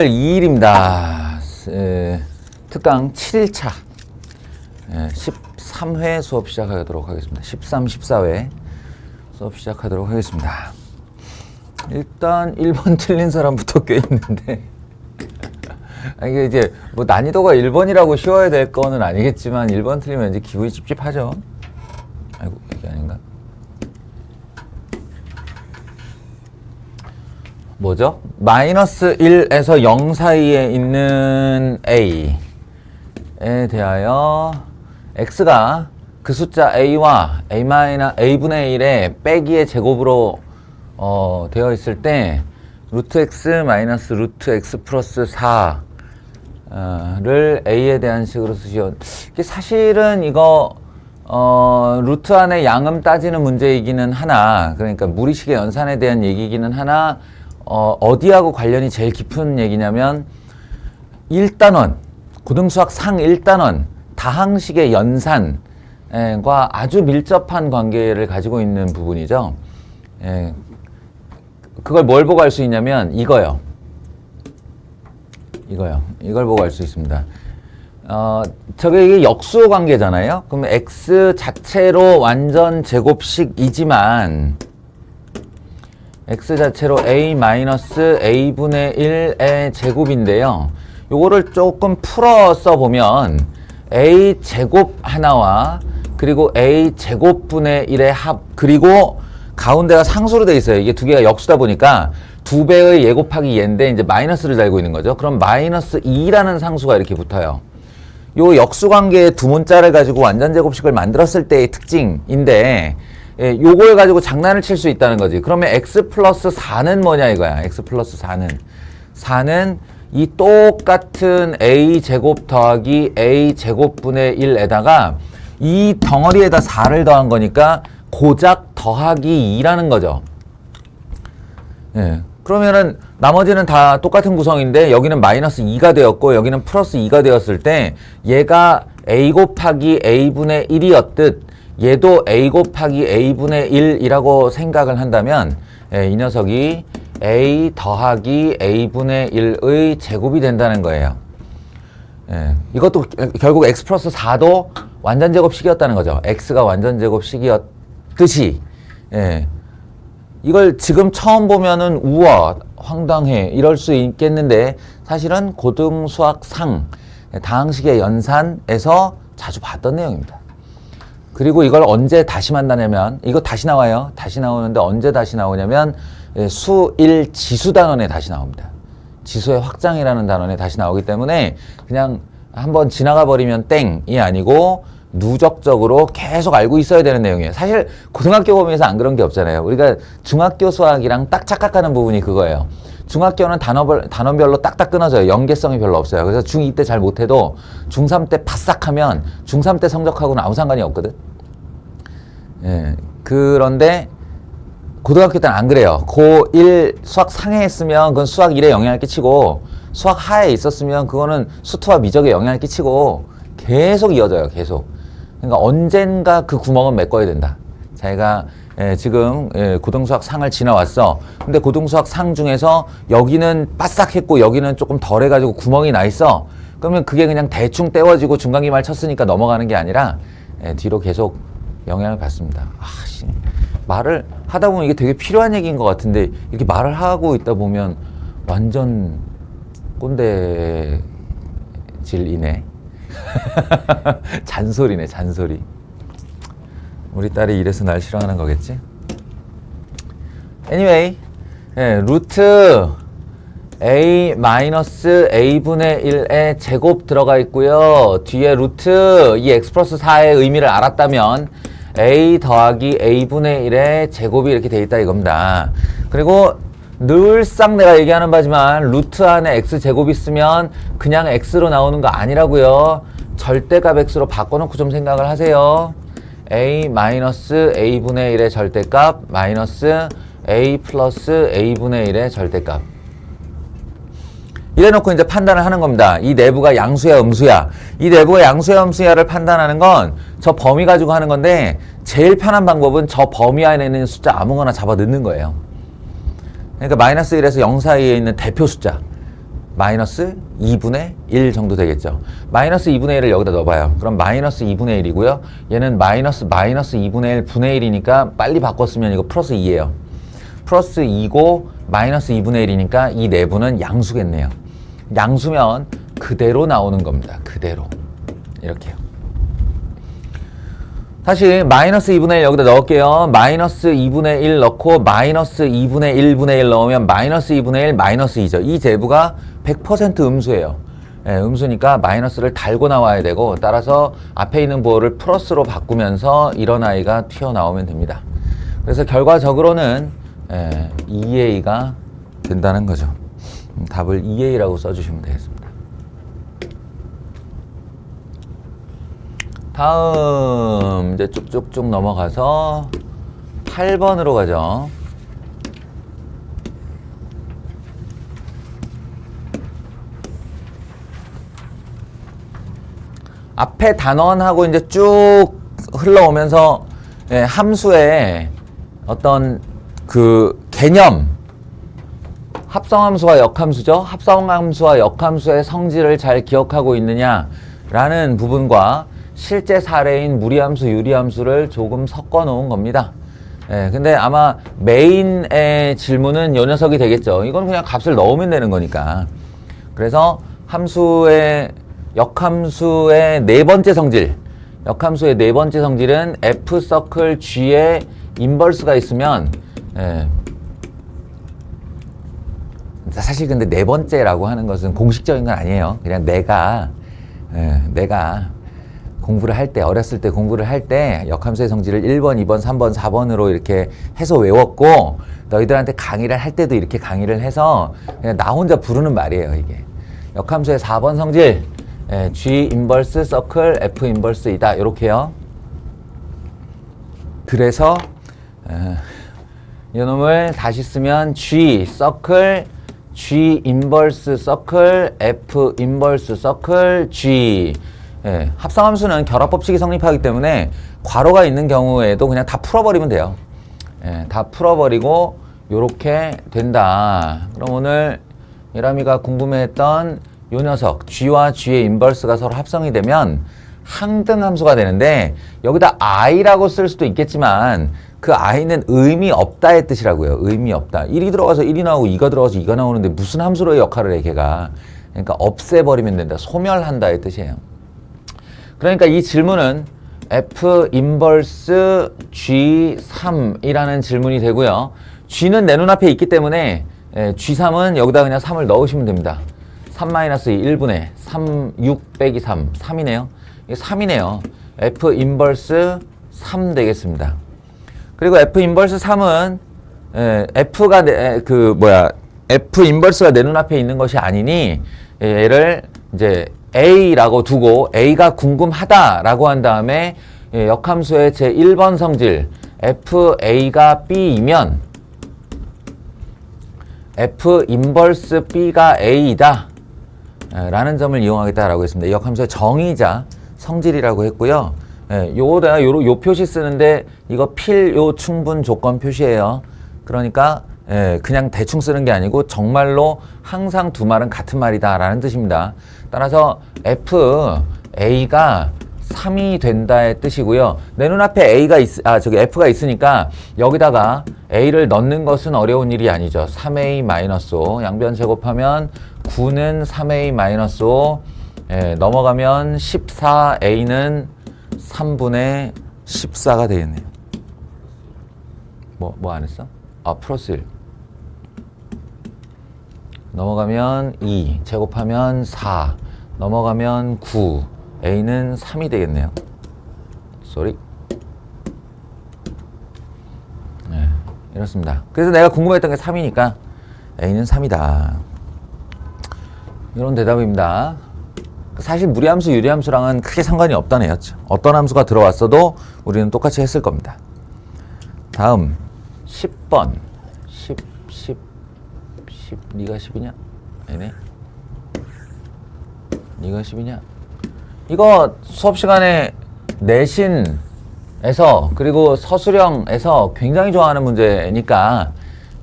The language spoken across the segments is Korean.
2일입니다. 특강 7일차 13회 수업 시작하도록 하겠습니다. 13, 14회 수업 시작하도록 하겠습니다. 일단 1번 틀린 사람부터 꽤 있는데 이게 이제 뭐 난이도가 1번이라고 쉬워야 될 거는 아니겠지만 1번 틀리면 이제 기분이 찝찝하죠. 아이고 이게 아닌가? 뭐죠? 마이너스 1에서 0 사이에 있는 A에 대하여 X가 그 숫자 A와 A분의 1의 빼기의 제곱으로 되어 있을 때 루트 X 마이너스 루트 X 플러스 4를 A에 대한 식으로 쓰시오. 이게 사실은 이거 루트 안에 양음 따지는 문제이기는 하나, 그러니까 무리식의 연산에 대한 얘기이기는 하나, 어디하고 관련이 제일 깊은 얘기냐면 1단원, 고등수학 상 1단원 다항식의 연산과 아주 밀접한 관계를 가지고 있는 부분이죠. 그걸 뭘 보고 알 수 있냐면 이거요. 이걸 보고 알 수 있습니다. 저게 이게 역수호 관계잖아요. 그럼 x 자체로 완전 제곱식이지만 x 자체로 a-a분의 1의 제곱인데요. 요거를 조금 풀어 써보면 a 제곱 하나와 그리고 a 제곱분의 1의 합, 그리고 가운데가 상수로 돼 있어요. 이게 두 개가 역수다 보니까 두 배의 예 곱하기 예인데 이제 마이너스를 달고 있는 거죠. 그럼 마이너스 2라는 상수가 이렇게 붙어요. 요 역수관계의 두 문자를 가지고 완전 제곱식을 만들었을 때의 특징인데, 요걸 가지고 장난을 칠 수 있다는 거지. 그러면 x 플러스 4는 뭐냐 이거야. x 플러스 4는 이 똑같은 a 제곱 더하기 a 제곱분의 1에다가 이 덩어리에다 4를 더한 거니까 고작 더하기 2라는 거죠. 그러면은 나머지는 다 똑같은 구성인데 여기는 마이너스 2가 되었고 여기는 플러스 2가 되었을 때 얘가 a 곱하기 a분의 1이었듯 얘도 a 곱하기 a분의 1이라고 생각을 한다면 이 녀석이 a 더하기 a분의 1의 제곱이 된다는 거예요. 이것도 결국 x 플러스 4도 완전 제곱식이었다는 거죠. x가 완전 제곱식이었듯이. 이걸 지금 처음 보면은 우와 황당해 이럴 수 있겠는데 사실은 고등수학상 다항식의 연산에서 자주 봤던 내용입니다. 그리고 이걸 언제 다시 만나냐면 이거 다시 나와요. 다시 나오는데 언제 다시 나오냐면 수 1 지수 단원에 다시 나옵니다. 지수의 확장이라는 단원에 다시 나오기 때문에 그냥 한번 지나가 버리면 땡이 아니고 누적적으로 계속 알고 있어야 되는 내용이에요. 사실 고등학교 범위에서 안 그런 게 없잖아요. 우리가 중학교 수학이랑 딱 착각하는 부분이 그거예요. 중학교는 단원별로 딱딱 끊어져요. 연계성이 별로 없어요. 그래서 중2 때 잘 못해도 중3 때 바싹 하면 중3 때 성적하고는 아무 상관이 없거든. 그런데 고등학교 때는 안 그래요. 고1 수학 상에 했으면 그건 수학 1에 영향을 끼치고 수학 하에 있었으면 그거는 수투와 미적에 영향을 끼치고 계속 이어져요. 계속. 그러니까 언젠가 그 구멍은 메꿔야 된다. 자기가 지금 고등수학 상을 지나왔어. 근데 고등수학 상 중에서 여기는 바싹했고 여기는 조금 덜 해가지고 구멍이 나 있어. 그러면 그게 그냥 대충 떼워지고 중간기말 쳤으니까 넘어가는 게 아니라 뒤로 계속 영향을 받습니다. 말을 하다 보면 이게 되게 필요한 얘기인 것 같은데 이렇게 말을 하고 있다 보면 완전 꼰대질이네. 잔소리네, 잔소리. 우리 딸이 이래서 날 싫어하는 거겠지? Anyway, 루트 a 마이너스 a분의 1의 제곱 들어가 있고요. 뒤에 루트 이 x 플러스 4의 의미를 알았다면 a 더하기 a분의 1의 제곱이 이렇게 돼 있다 이겁니다. 그리고 늘상 내가 얘기하는 바지만 루트 안에 x제곱이 있으면 그냥 x로 나오는 거 아니라고요. 절대값 x로 바꿔놓고 좀 생각을 하세요. a 마이너스 a분의 1의 절대값 마이너스 a 플러스 a분의 1의 절대값. 이래놓고 이제 판단을 하는 겁니다. 이 내부가 양수야 음수야. 이 내부가 양수야 음수야를 판단하는 건 저 범위 가지고 하는 건데 제일 편한 방법은 저 범위 안에 있는 숫자 아무거나 잡아 넣는 거예요. 그러니까 마이너스 1에서 0 사이에 있는 대표 숫자 마이너스 2분의 1 정도 되겠죠. 마이너스 2분의 1을 여기다 넣어봐요. 그럼 마이너스 2분의 1이고요. 얘는 마이너스 2분의 1 분의 1이니까 빨리 바꿨으면 이거 플러스 2예요. 플러스 2고 마이너스 2분의 1이니까 이 내분은 양수겠네요. 양수면 그대로 나오는 겁니다. 그대로. 이렇게요. 다시 마이너스 2분의 1 여기다 넣을게요. 마이너스 2분의 1 넣고 마이너스 2분의 1분의 1 넣으면 마이너스 2분의 1 마이너스 2죠. 이 제부가 100% 음수예요. 예, 음수니까 마이너스를 달고 나와야 되고 따라서 앞에 있는 부호를 플러스로 바꾸면서 이런 아이가 튀어나오면 됩니다. 그래서 결과적으로는 2a가 된다는 거죠. 답을 2a라고 써주시면 되겠습니다. 다음 이제 쭉쭉쭉 넘어가서 8번으로 가죠. 앞에 단원하고 이제 쭉 흘러오면서 함수의 어떤 그 개념, 합성함수와 역함수죠. 합성함수와 역함수의 성질을 잘 기억하고 있느냐라는 부분과 실제 사례인 무리함수, 유리함수를 조금 섞어 놓은 겁니다. 근데 아마 메인의 질문은 요 녀석이 되겠죠. 이건 그냥 값을 넣으면 되는 거니까. 그래서 함수의 역함수의 네 번째 성질, 역함수의 네 번째 성질은 F 서클 G에 인버스가 있으면 사실 근데 네 번째라고 하는 것은 공식적인 건 아니에요. 그냥 내가 공부를 할 때, 어렸을 때 공부를 할 때 역함수의 성질을 1번, 2번, 3번, 4번으로 이렇게 해서 외웠고 너희들한테 강의를 할 때도 이렇게 강의를 해서 그냥 나 혼자 부르는 말이에요. 이게 역함수의 4번 성질 G 인버스 서클 F 인버스이다. 이렇게요. 그래서 이놈을 다시 쓰면 G 서클 G 인버스 서클 F 인버스 서클 G. 합성함수는 결합법칙이 성립하기 때문에 괄호가 있는 경우에도 그냥 다 풀어버리면 돼요. 다 풀어버리고 요렇게 된다. 그럼 오늘 예람이가 궁금해했던 요 녀석 G와 G의 인버스가 서로 합성이 되면 항등함수가 되는데 여기다 I라고 쓸 수도 있겠지만 그 I는 의미 없다의 뜻이라고요. 의미 없다. 1이 들어가서 1이 나오고 2가 들어가서 2가 나오는데 무슨 함수로의 역할을 해 걔가. 그러니까 없애버리면 된다. 소멸한다의 뜻이에요. 그러니까 이 질문은 F 인버스 G3이라는 질문이 되고요. G는 내 눈앞에 있기 때문에 G3은 여기다 그냥 3을 넣으시면 됩니다. 3-2, 1분의 3, 6 빼기 3, 3이네요. 이게 3이네요. F 인버스 3 되겠습니다. 그리고 F 인버스 3은 F가 F 인버스가 내 눈앞에 있는 것이 아니니 얘를 이제 A라고 두고 A가 궁금하다라고 한 다음에 역함수의 제 1번 성질 FA가 B이면 F 인버스 B가 A이다 라는 점을 이용하겠다라고 했습니다. 이 역함수의 정의자 성질이라고 했고요. 요 표시 쓰는데 이거 필요 충분 조건 표시예요. 그러니까 그냥 대충 쓰는 게 아니고 정말로 항상 두 말은 같은 말이다 라는 뜻입니다. 따라서 A가 3이 된다의 뜻이고요. 내 눈앞에 F가 있으니까 여기다가 A를 넣는 것은 어려운 일이 아니죠. 3A-5 양변 제곱하면 9는 3A-5 넘어가면 14A는 3분의 14가 되겠네요. 뭐 안 했어? 플러스 1 넘어가면 2 제곱하면 4 넘어가면 9 A는 3이 되겠네요. 쏘리. 이렇습니다. 그래서 내가 궁금했던 게 3이니까 A는 3이다. 이런 대답입니다. 사실 무리함수, 유리함수랑은 크게 상관이 없다네요. 어떤 함수가 들어왔어도 우리는 똑같이 했을 겁니다. 다음 10번 10 네가 10이냐? 아니네. 네가 10이냐? 이거 수업 시간에 내신에서 그리고 서술형에서 굉장히 좋아하는 문제니까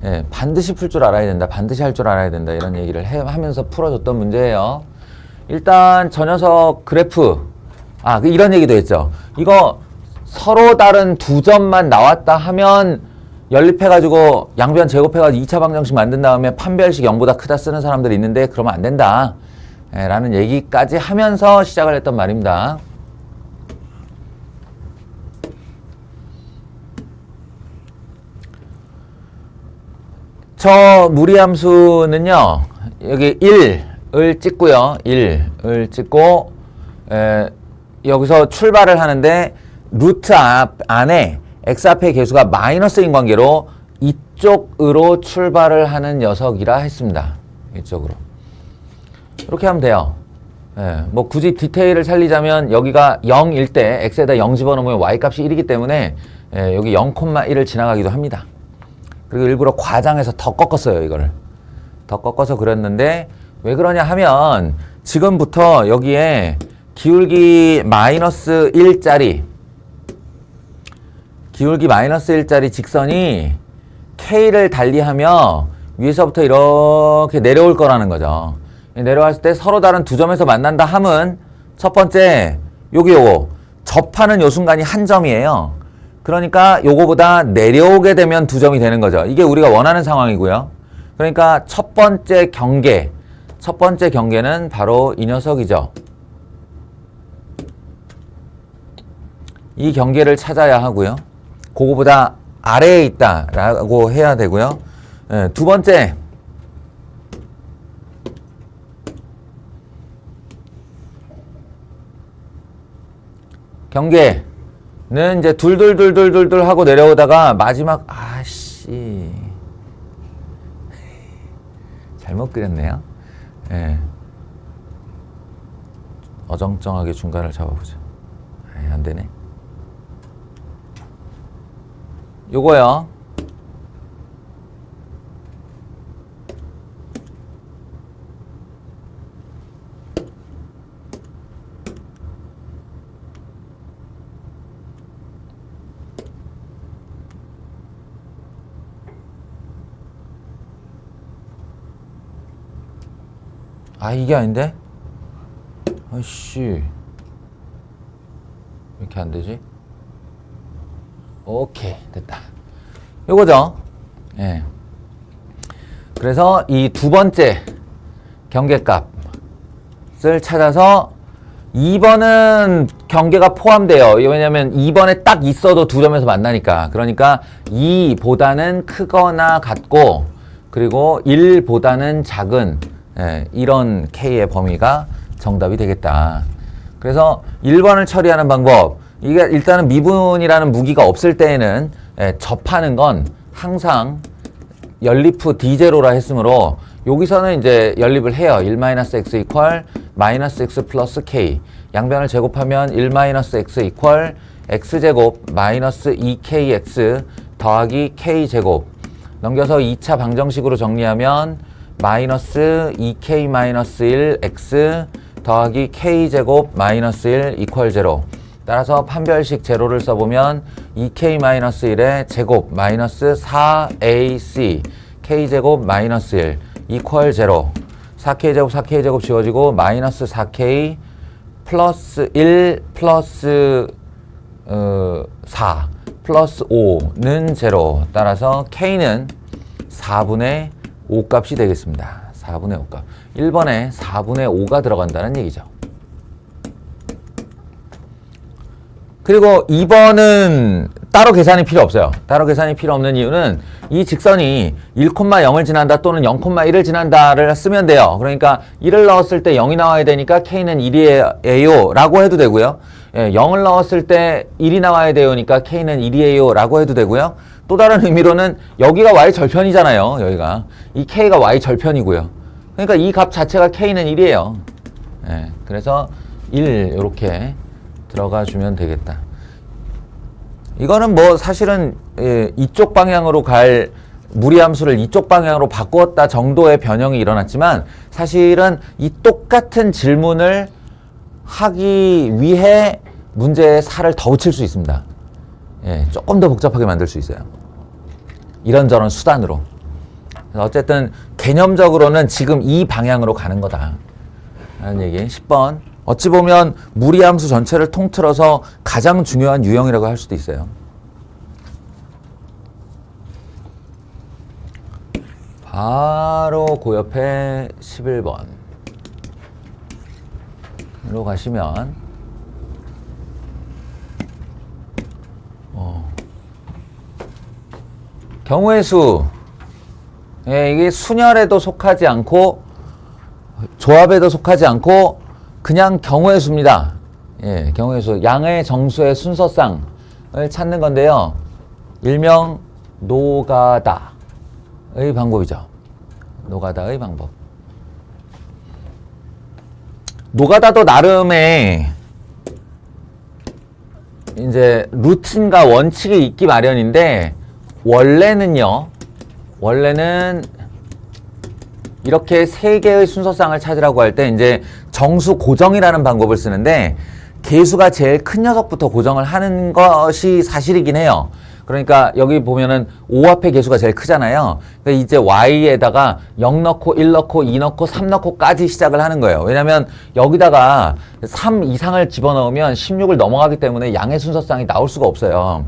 예, 반드시 풀 줄 알아야 된다. 반드시 할 줄 알아야 된다. 이런 얘기를 하면서 풀어줬던 문제예요. 일단 저 녀석 그래프 이런 얘기도 했죠. 이거 서로 다른 두 점만 나왔다 하면 연립해가지고 양변 제곱해가지고 2차 방정식 만든 다음에 판별식 0보다 크다 쓰는 사람들이 있는데 그러면 안 된다. 라는 얘기까지 하면서 시작을 했던 말입니다. 저 무리함수는요, 여기 1을 찍고요. 1을 찍고, 여기서 출발을 하는데, 루트 안에 x 앞의 개수가 마이너스인 관계로 이쪽으로 출발을 하는 녀석이라 했습니다. 이쪽으로. 이렇게 하면 돼요. 뭐 굳이 디테일을 살리자면 여기가 0일 때 x에다 0 집어넣으면 y 값이 1이기 때문에 여기 0,1을 지나가기도 합니다. 그리고 일부러 과장해서 더 꺾었어요, 이거를. 더 꺾어서 그렸는데, 왜 그러냐 하면, 지금부터 여기에 기울기 마이너스 1짜리 직선이 K를 달리하며 위에서부터 이렇게 내려올 거라는 거죠. 내려왔을 때 서로 다른 두 점에서 만난다 함은, 첫 번째, 요거, 접하는 요 순간이 한 점이에요. 그러니까 요거보다 내려오게 되면 두 점이 되는 거죠. 이게 우리가 원하는 상황이고요. 그러니까 첫 번째 경계는 바로 이 녀석이죠. 이 경계를 찾아야 하고요. 그거보다 아래에 있다라고 해야 되고요. 두 번째 경계 는 이제 둘 하고 내려오다가 마지막 잘못 그렸네요. 어정쩡하게 중간을 잡아보자. 안 되네. 요거요. 이게 아닌데? 아이씨. 왜 이렇게 안 되지? 오케이, 됐다. 요거죠? 예. 그래서 이 두 번째 경계값을 찾아서 2번은 경계가 포함돼요. 왜냐면 2번에 딱 있어도 두 점에서 만나니까. 그러니까 2보다는 크거나 같고, 그리고 1보다는 작은, 이런 K의 범위가 정답이 되겠다. 그래서 1번을 처리하는 방법, 이게 일단은 미분이라는 무기가 없을 때에는 접하는 건 항상 연립 후 D0라 했으므로 여기서는 이제 연립을 해요. 1-x 이퀄 -x 플러스 k. 양변을 제곱하면 1-x 이퀄 x제곱 마이너스 2kx 더하기 k제곱. 넘겨서 2차 방정식으로 정리하면 마이너스 2k-1 x 더하기 k제곱 마이너스 1 이퀄 0. 따라서 판별식 제로를 써보면 2k-1의 제곱 마이너스 4ac k제곱 마이너스 1 이퀄 0. 4k제곱 지워지고 마이너스 4k 플러스 1 플러스 4 플러스 5는 0. 따라서 k는 4분의 5 값이 되겠습니다. 4분의 5 값. 1번에 4분의 5가 들어간다는 얘기죠. 그리고 2번은 따로 계산이 필요 없어요. 따로 계산이 필요 없는 이유는 이 직선이 1,0을 지난다 또는 0,1을 지난다를 쓰면 돼요. 그러니까 1을 넣었을 때 0이 나와야 되니까 K는 1이에요 라고 해도 되고요. 0을 넣었을 때 1이 나와야 되니까 K는 1이에요 라고 해도 되고요. 또 다른 의미로는 여기가 Y 절편이잖아요. 여기가. 이 K가 Y 절편이고요. 그러니까 이 값 자체가 K는 1이에요. 그래서 1 이렇게 들어가 주면 되겠다. 이거는 뭐 사실은 이쪽 방향으로 갈 무리함수를 이쪽 방향으로 바꾸었다 정도의 변형이 일어났지만 사실은 이 똑같은 질문을 하기 위해 문제에 살을 더 붙일 수 있습니다. 조금 더 복잡하게 만들 수 있어요. 이런저런 수단으로. 그래서 어쨌든 개념적으로는 지금 이 방향으로 가는 거다 라는 얘기. 10번. 어찌 보면 무리함수 전체를 통틀어서 가장 중요한 유형이라고 할 수도 있어요. 바로 그 옆에 11번으로 가시면 경우의 수. 예, 이게 순열에도 속하지 않고 조합에도 속하지 않고 그냥 경우의 수입니다. 예, 경우의 수. 양의 정수의 순서쌍을 찾는 건데요. 일명 노가다의 방법이죠. 노가다의 방법. 노가다도 나름의 이제 루틴과 원칙이 있기 마련인데 원래는 이렇게 세 개의 순서쌍을 찾으라고 할 때 이제 정수 고정이라는 방법을 쓰는데 개수가 제일 큰 녀석부터 고정을 하는 것이 사실이긴 해요. 그러니까 여기 보면은 5 앞에 개수가 제일 크잖아요. 그러니까 이제 y에다가 0 넣고 1 넣고 2 넣고 3 넣고까지 시작을 하는 거예요. 왜냐면 여기다가 3 이상을 집어넣으면 16을 넘어가기 때문에 양의 순서쌍이 나올 수가 없어요.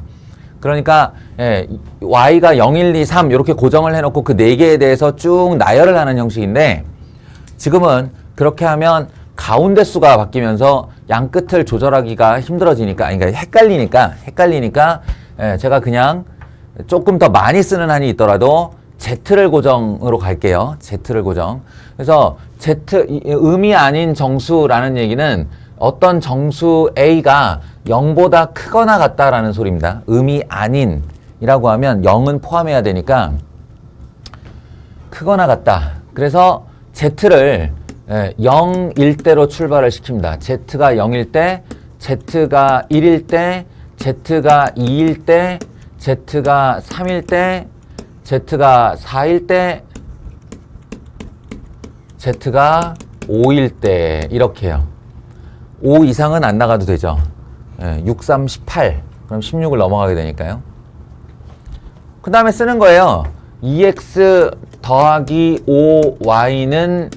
그러니까 예, y가 0, 1, 2, 3 이렇게 고정을 해놓고 그 4개에 대해서 쭉 나열을 하는 형식인데 지금은 그렇게 하면 가운데 수가 바뀌면서 양 끝을 조절하기가 힘들어지니까 그러니까 헷갈리니까 예, 제가 그냥 조금 더 많이 쓰는 한이 있더라도 Z를 고정으로 갈게요. Z를 고정. 그래서 음이 아닌 정수라는 얘기는 어떤 정수 A가 0보다 크거나 같다라는 소리입니다. 음이 아닌이라고 하면 0은 포함해야 되니까 크거나 같다. 그래서 Z를 0일 때로 출발을 시킵니다. Z가 0일 때, Z가 1일 때, Z가 2일 때, Z가 3일 때, Z가 4일 때, Z가 5일 때 이렇게 해요. 5 이상은 안 나가도 되죠. 6, 3, 18. 그럼 16을 넘어가게 되니까요. 그 다음에 쓰는 거예요. 2x 더하기 5y는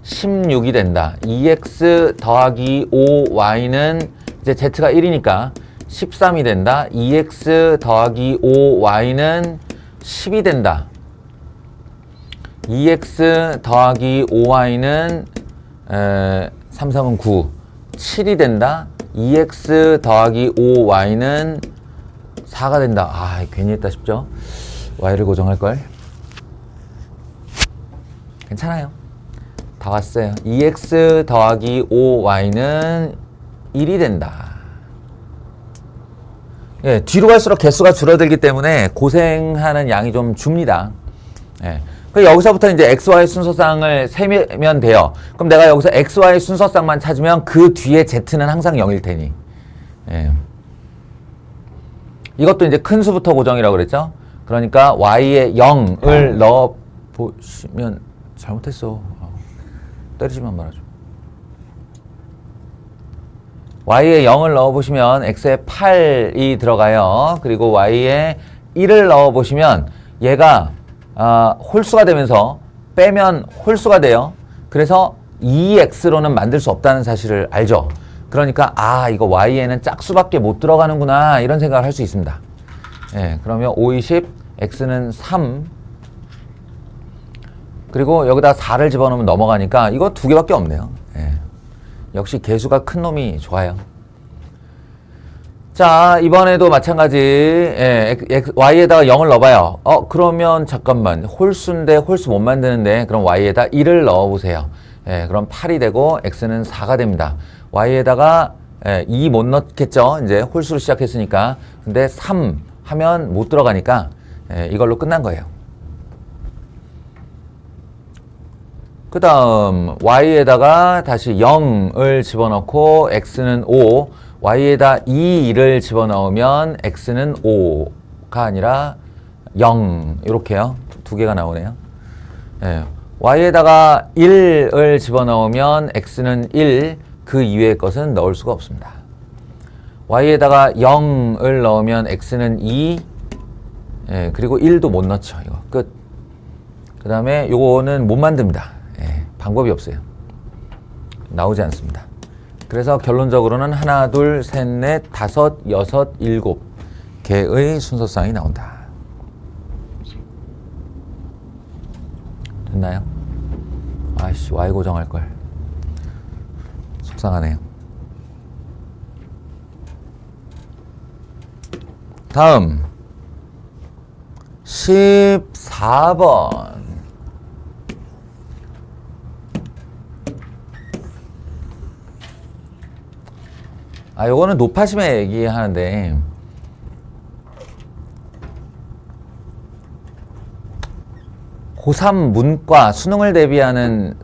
16이 된다. 2x 더하기 5y는 이제 z가 1이니까 13이 된다. 2x 더하기 5y는 10이 된다. 2x 더하기 5y는 3, 3은 9. 7이 된다. 2x 더하기 5y는 4가 된다. 아, 괜히 했다 싶죠? y를 고정할걸? 괜찮아요. 다 왔어요. 2x 더하기 5y는 1이 된다. 예, 뒤로 갈수록 개수가 줄어들기 때문에 고생하는 양이 좀 줍니다. 예. 여기서부터 이제 XY 순서쌍을 세면 돼요. 그럼 내가 여기서 XY 순서쌍만 찾으면 그 뒤에 Z는 항상 0일 테니. 예. 이것도 이제 큰 수부터 고정이라고 그랬죠? 그러니까 Y에 0을 넣어 보시면, 잘못했어. 때리지만 말아줘. Y에 0을 넣어 보시면 X에 8이 들어가요. 그리고 Y에 1을 넣어 보시면 얘가 홀수가 되면서 빼면 홀수가 돼요. 그래서 2x로는 만들 수 없다는 사실을 알죠. 그러니까 이거 y에는 짝수밖에 못 들어가는구나 이런 생각을 할 수 있습니다. 예, 그러면 5, 20, x는 3 그리고 여기다 4를 집어넣으면 넘어가니까 이거 두 개밖에 없네요. 예. 역시 개수가 큰 놈이 좋아요. 자, 이번에도 마찬가지. 예, y에다가 0을 넣어봐요. 그러면 잠깐만. 홀수인데 홀수 못 만드는데 그럼 y에다 1을 넣어보세요. 예, 그럼 8이 되고 x는 4가 됩니다. y에다가 2 못 넣겠죠. 이제 홀수로 시작했으니까. 근데 3 하면 못 들어가니까 이걸로 끝난 거예요. 그 다음 y에다가 다시 0을 집어넣고 x는 5, y에다 2를 집어넣으면 x는 5가 아니라 0 이렇게요. 두 개가 나오네요. 예. y에다가 1을 집어넣으면 x는 1, 그 이외의 것은 넣을 수가 없습니다. y에다가 0을 넣으면 x는 2, 예, 그리고 1도 못 넣죠. 이거 끝. 그 다음에 요거는 못 만듭니다. 예, 방법이 없어요. 나오지 않습니다. 그래서 결론적으로는 하나, 둘, 셋, 넷, 다섯, 여섯, 일곱 개의 순서상이 나온다. 됐나요? 아이씨, Y 고정할 걸. 속상하네요. 다음 14번. 요거는 높아심에 얘기하는데 고3 문과 수능을 대비하는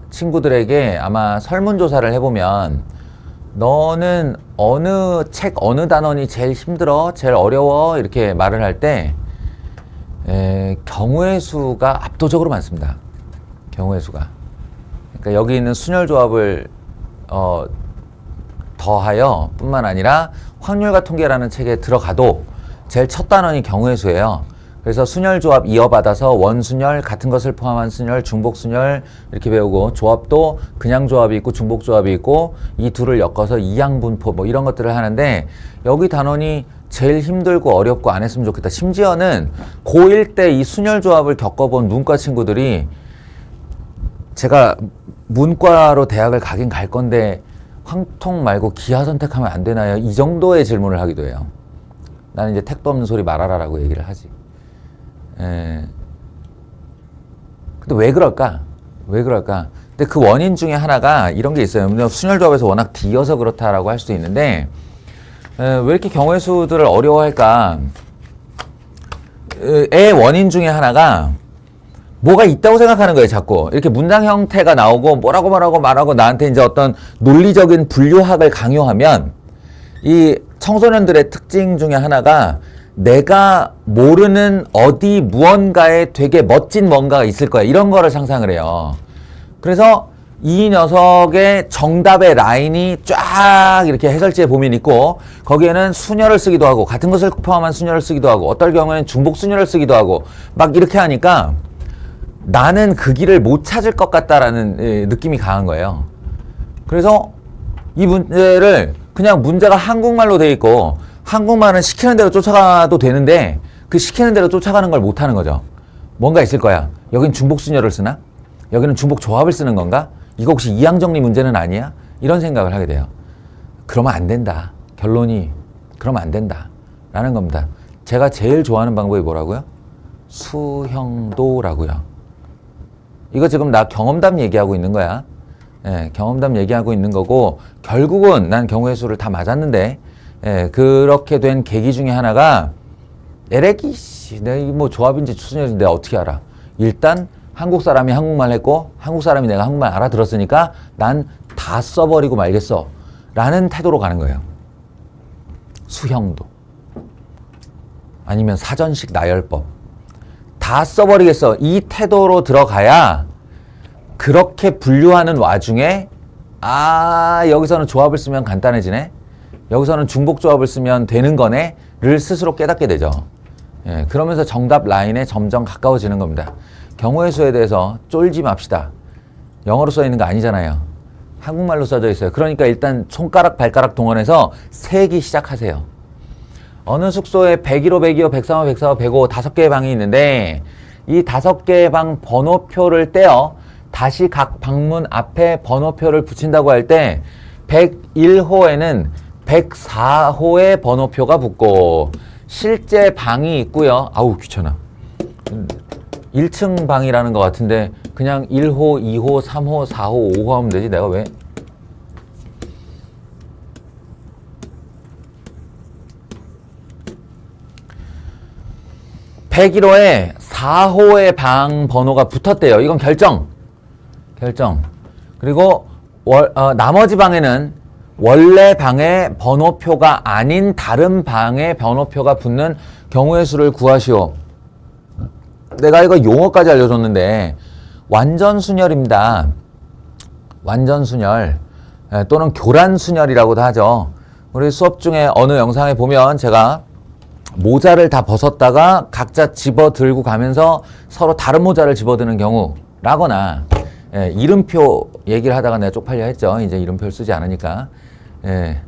친구들에게 아마 설문조사를 해보면 너는 어느 책 어느 단원이 제일 힘들어? 제일 어려워? 이렇게 말을 할 때 경우의 수가 압도적으로 많습니다. 경우의 수가. 그러니까 여기 있는 순열조합을 더하여 뿐만 아니라 확률과 통계라는 책에 들어가도 제일 첫 단원이 경우의 수예요. 그래서 순열조합 이어받아서 원순열, 같은 것을 포함한 순열, 중복순열 이렇게 배우고, 조합도 그냥 조합이 있고 중복조합이 있고, 이 둘을 엮어서 이양분포 뭐 이런 것들을 하는데, 여기 단원이 제일 힘들고 어렵고 안 했으면 좋겠다. 심지어는 고1 때 이 순열조합을 겪어본 문과 친구들이 제가 문과로 대학을 가긴 갈 건데 황통 말고 기하 선택하면 안 되나요? 이 정도의 질문을 하기도 해요. 나는 이제 택도 없는 소리 말아라라고 얘기를 하지. 근데 왜 그럴까? 왜 그럴까? 근데 그 원인 중에 하나가 이런 게 있어요. 순열조합에서 워낙 D여서 그렇다라고 할 수도 있는데, 왜 이렇게 경우의 수들을 어려워할까? 의 원인 중에 하나가 뭐가 있다고 생각하는 거예요, 자꾸. 이렇게 문장 형태가 나오고 뭐라고 말하고 나한테 이제 어떤 논리적인 분류학을 강요하면 이 청소년들의 특징 중에 하나가 내가 모르는 어디 무언가에 되게 멋진 뭔가가 있을 거야. 이런 거를 상상을 해요. 그래서 이 녀석의 정답의 라인이 쫙 이렇게 해설지에 보면 있고, 거기에는 순열을 쓰기도 하고, 같은 것을 포함한 순열을 쓰기도 하고, 어떨 경우에는 중복 순열을 쓰기도 하고, 막 이렇게 하니까 나는 그 길을 못 찾을 것 같다라는 느낌이 강한 거예요. 그래서 이 문제를 그냥 문제가 한국말로 돼 있고, 한국말은 시키는 대로 쫓아가도 되는데 그 시키는 대로 쫓아가는 걸 못하는 거죠. 뭔가 있을 거야. 여긴 중복순열을 쓰나? 여기는 중복조합을 쓰는 건가? 이거 혹시 이항정리 문제는 아니야? 이런 생각을 하게 돼요. 그러면 안 된다. 결론이 그러면 안 된다 라는 겁니다. 제가 제일 좋아하는 방법이 뭐라고요? 수형도라고요. 이거 지금 나 경험담 얘기하고 있는 거야. 경험담 얘기하고 있는 거고, 결국은 난 경우의 수를 다 맞았는데, 그렇게 된 계기 중에 하나가 에레기 씨, 내가 뭐 조합인지 추순열인지 내가 어떻게 알아? 일단 한국 사람이 한국말 했고 한국 사람이 내가 한국말 알아들었으니까 난 다 써버리고 말겠어 라는 태도로 가는 거예요. 수형도 아니면 사전식 나열법 다 써버리겠어, 이 태도로 들어가야 그렇게 분류하는 와중에 여기서는 조합을 쓰면 간단해지네, 여기서는 중복조합을 쓰면 되는 거네 를 스스로 깨닫게 되죠. 그러면서 정답 라인에 점점 가까워지는 겁니다. 경우의 수에 대해서 쫄지 맙시다. 영어로 써 있는 거 아니잖아요. 한국말로 써져 있어요. 그러니까 일단 손가락 발가락 동원해서 세기 시작하세요. 어느 숙소에 101호, 102호, 103호, 104호, 105 5개의 방이 있는데 이 5개의 방 번호표를 떼어 다시 각 방문 앞에 번호표를 붙인다고 할 때 101호에는 104호의 번호표가 붙고 실제 방이 있고요. 아우 귀찮아. 1층 방이라는 것 같은데 그냥 1호, 2호, 3호, 4호, 5호 하면 되지. 내가 왜? (101호에) 4호의 방 번호가 붙었대요. 이건 결정. 그리고 나머지 방에는 원래 방의 번호표가 아닌 다른 방의 번호표가 붙는 경우의 수를 구하시오. 내가 이거 용어까지 알려줬는데 완전순열입니다. 완전순열 또는 교란순열이라고도 하죠. 우리 수업 중에 어느 영상에 보면 제가 모자를 다 벗었다가 각자 집어 들고 가면서 서로 다른 모자를 집어드는 경우라거나, 예, 이름표 얘기를 하다가 내가 쪽팔려 했죠. 이제 이름표를 쓰지 않으니까. 예,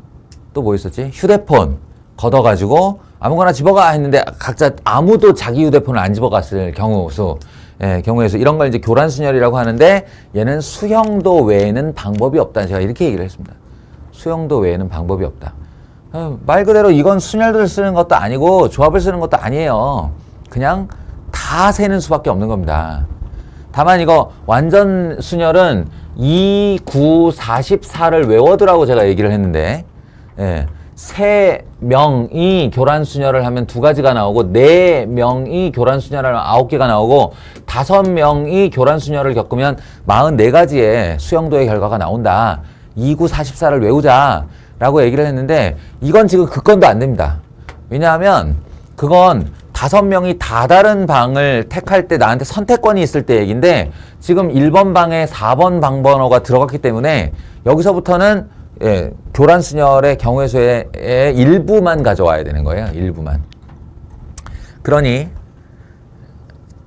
또 뭐 있었지? 휴대폰 걷어가지고 아무거나 집어가 했는데 각자 아무도 자기 휴대폰을 안 집어갔을 경우수, 예, 경우에서 이런 걸 이제 교란순열이라고 하는데, 얘는 수형도 외에는 방법이 없다. 제가 이렇게 얘기를 했습니다. 수형도 외에는 방법이 없다. 말 그대로 이건 순열을 쓰는 것도 아니고 조합을 쓰는 것도 아니에요. 그냥 다 세는 수밖에 없는 겁니다. 다만 이거 완전 순열은 2, 9, 44를 외워두라고 제가 얘기를 했는데, 예, 3명이 교란순열을 하면 2가지가 나오고, 4명이 교란순열을 하면 9개가 나오고, 5명이 교란순열을 겪으면 44가지의 수영도의 결과가 나온다. 2, 9, 44를 외우자 라고 얘기를 했는데, 이건 지금 그 건도 안 됩니다. 왜냐하면 그건 5명이 다 다른 방을 택할 때 나한테 선택권이 있을 때 얘기인데, 지금 1번 방에 4번 방 번호가 들어갔기 때문에 여기서부터는, 예, 교란순열의 경우의 수의 일부만 가져와야 되는 거예요. 일부만. 그러니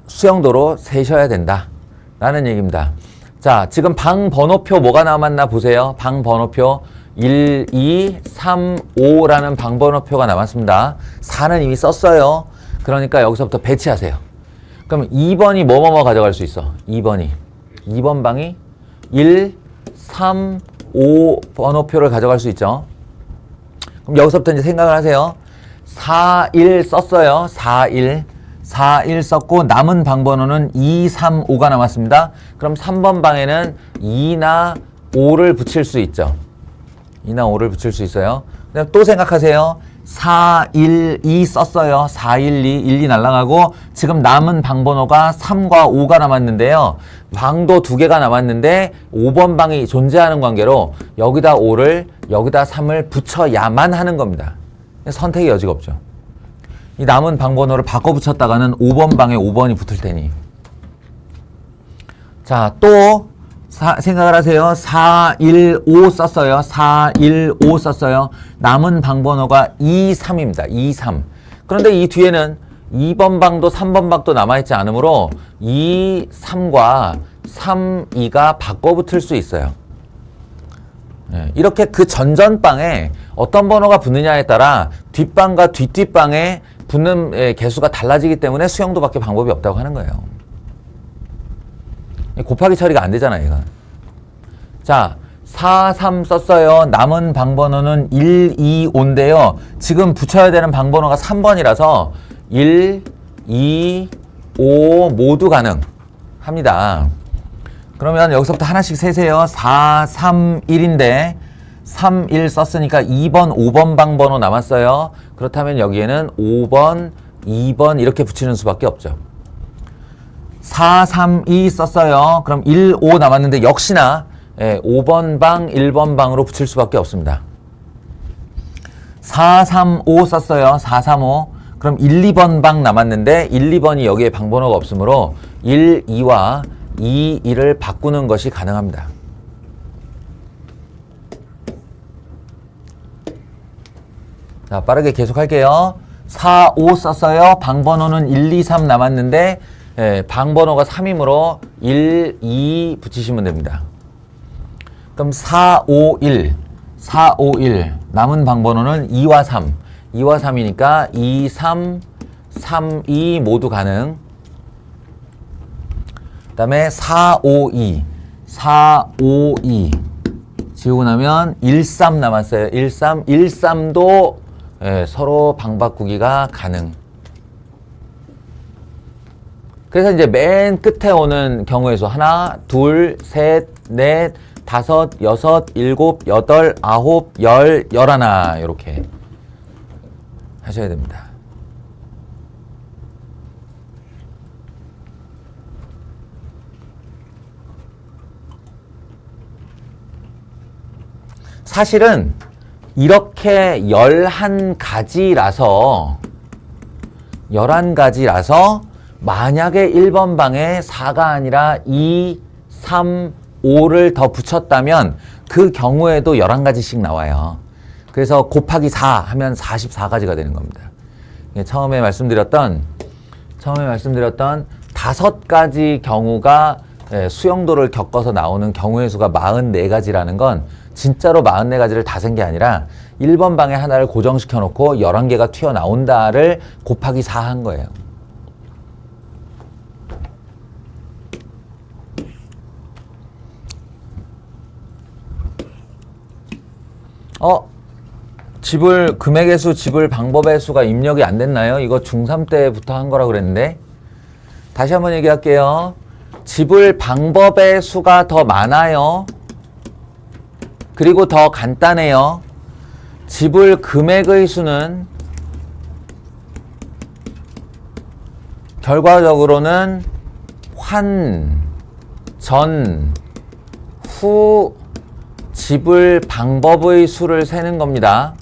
수영도로 세셔야 된다 라는 얘기입니다. 자, 지금 방 번호표 뭐가 남았나 보세요. 방 번호표 1, 2, 3, 5라는 방 번호표가 남았습니다. 4는 이미 썼어요. 그러니까 여기서부터 배치하세요. 그럼 2번이 뭐뭐뭐 가져갈 수 있어. 2번 방이 1, 3, 5 번호표를 가져갈 수 있죠. 그럼 여기서부터 이제 생각을 하세요. 4, 1 썼어요. 4, 1 썼고 남은 방 번호는 2, 3, 5가 남았습니다. 그럼 3번 방에는 2나 5를 붙일 수 있죠. 2나 5를 붙일 수 있어요. 그다음 또 생각하세요. 4, 1, 2 썼어요. 4, 1, 2 날아가고 지금 남은 방 번호가 3과 5가 남았는데요. 방도 2개가 남았는데 5번 방이 존재하는 관계로 여기다 5를 여기다 3을 붙여야만 하는 겁니다. 선택의 여지가 없죠. 이 남은 방 번호를 바꿔 붙였다가는 5번 방에 5번이 붙을 테니. 자, 또 생각을 하세요. 4, 1, 5 썼어요. 4, 1, 5 썼어요. 남은 방 번호가 2, 3입니다. 2, 3. 그런데 이 뒤에는 2번 방도 3번 방도 남아있지 않으므로 2, 3과 3, 2가 바꿔 붙을 수 있어요. 네, 이렇게 그 전전방에 어떤 번호가 붙느냐에 따라 뒷방과 뒷뒷방에 붙는 개수가 달라지기 때문에 수영도밖에 방법이 없다고 하는 거예요. 곱하기 처리가 안 되잖아요, 이건. 자, 4, 3 썼어요. 남은 방 번호는 1, 2, 5인데요. 지금 붙여야 되는 방 번호가 3번이라서 1, 2, 5 모두 가능합니다. 그러면 여기서부터 하나씩 세세요. 4, 3, 1인데 3, 1 썼으니까 2번, 5번 방 번호 남았어요. 그렇다면 여기에는 5번, 2번 이렇게 붙이는 수밖에 없죠. 4, 3, 2 썼어요. 그럼 1, 5 남았는데 역시나 5번 방, 1번 방으로 붙일 수밖에 없습니다. 4, 3, 5 썼어요. 4, 3, 5. 그럼 1, 2번 방 남았는데 1, 2번이 여기에 방 번호가 없으므로 1, 2와 2, 1을 바꾸는 것이 가능합니다. 자, 빠르게 계속할게요. 4, 5 썼어요. 방 번호는 1, 2, 3 남았는데 방 번호가 3이므로 1, 2 붙이시면 됩니다. 그럼 4, 5, 1 남은 방 번호는 2와 3 2와 3이니까 2, 3, 3, 2 모두 가능. 그 다음에 4, 5, 2 지우고 나면 1, 3 남았어요. 1, 3도 서로 방 바꾸기가 가능. 그래서 이제 맨 끝에 오는 경우의 수 하나, 둘, 셋, 넷, 다섯, 여섯, 일곱, 여덟, 아홉, 열, 열하나 이렇게 하셔야 됩니다. 사실은 이렇게 11가지라서 만약에 1번 방에 4가 아니라 2, 3, 5를 더 붙였다면 그 경우에도 11가지씩 나와요. 그래서 곱하기 4 하면 44가지가 되는 겁니다. 처음에 말씀드렸던 5가지 경우가 수용도를 겪어서 나오는 경우의 수가 44가지라는 건 진짜로 44가지를 다 센 게 아니라 1번 방에 하나를 고정시켜 놓고 11개가 튀어나온다를 곱하기 4 한 거예요. 지불 금액의 수, 지불 방법의 수가 입력이 안 됐나요? 이거 중3 때부터 한 거라고 그랬는데 다시 한번 얘기할게요. 지불 방법의 수가 더 많아요. 그리고 더 간단해요. 지불 금액의 수는 결과적으로는 환, 전, 후 지불 방법의 수를 세는 겁니다.